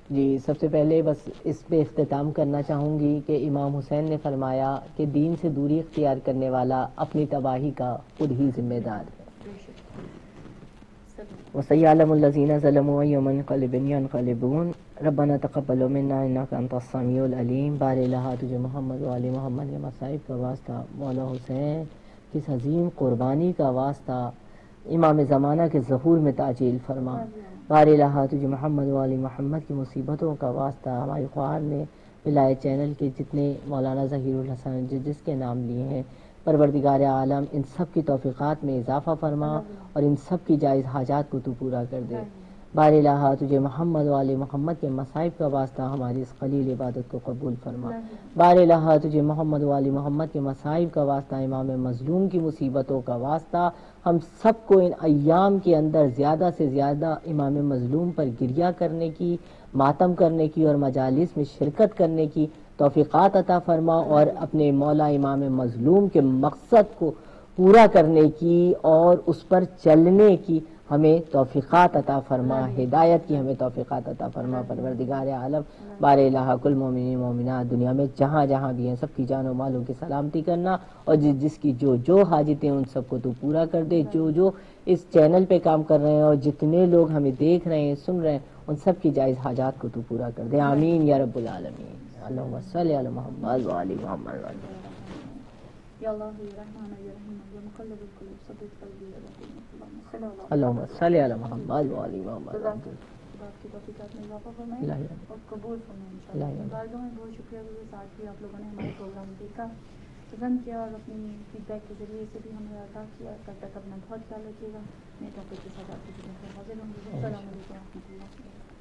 جی سب سے پہلے بس اس پہ اختتام کرنا چاہوں گی کہ امام حسین نے فرمایا کہ دین سے دوری اختیار کرنے والا اپنی تباہی کا خود ہی ذمہ دار ہے. وَسَيَعْلَمُ الَّذِينَ ظَلَمُوا أَيَّ مُنقَلِبٍ يَنقَلِبُونَ ربنا تقبل منا انك انت السميع العلیم. بار الہ تجھے محمد و آل محمد کے مصائب کا واسطہ، مولا حسین کس عظیم قربانی کا واسطہ، امام زمانہ کے ظہور میں تعجیل فرما. بار الہ تجھے محمد و آل محمد کی مصیبتوں کا واسطہ، ہماری خواہر نے ولایت چینل کے جتنے مولانا ظہیر الحسن جس کے نام لیے ہیں، پروردگار عالم ان سب کی توفیقات میں اضافہ فرما اور ان سب کی جائز حاجات کو تو پورا کر دے. بار الہ تجھے محمد و آل محمد کے مصائب کا واسطہ ہماری اس قلیل عبادت کو قبول فرما. بار الہ تجھے محمد و آل محمد کے مصائب کا واسطہ، امام مظلوم کی مصیبتوں کا واسطہ، ہم سب کو ان ایام کے اندر زیادہ سے زیادہ امام مظلوم پر گریہ کرنے کی، ماتم کرنے کی اور مجالس میں شرکت کرنے کی توفیقات عطا فرما اور اپنے مولا امام مظلوم کے مقصد کو پورا کرنے کی اور اس پر چلنے کی ہمیں توفیقات عطا فرما، ہدایت کی ہمیں توفیقات عطا فرما. پروردگار عالم بار الہ کل مومنین مومنات دنیا میں جہاں جہاں بھی ہیں سب کی جان و مالوں کی سلامتی کرنا اور جس کی جو حاجتیں ان سب کو تو پورا کر دے. جو اس چینل پہ کام کر رہے ہیں اور جتنے لوگ ہمیں دیکھ رہے ہیں سن رہے ہیں ان سب کی جائز حاجات کو تو پورا کر دے. آمین یا رب العالمین. اللہم صلی علی محمد و آل محمد. یا اللہ یا رحمان یا رحیم یا مقلب القلوب ثبت قلبی علی دینک. اللہم صلی علی محمد و آل محمد. بات کی توفیقات میں اضافہ فرمائیں اور قبول فرمائیں انشاءاللہ. بارگاہ میں بہت شکریہ گزار آج بھی آپ لوگوں نے ہمارے پروگرام دیکھا، پسند کیا اور اپنی فیڈ بیک کے ذریعے سے بھی ہمیں آگاہ کیا. تب تک اپنا بہت خیال رکھیے گا. میں ٹاپک کے ساتھ آپ کی خدمت میں حاضر ہوں گی. السلام علیکم و رحمۃ اللہ.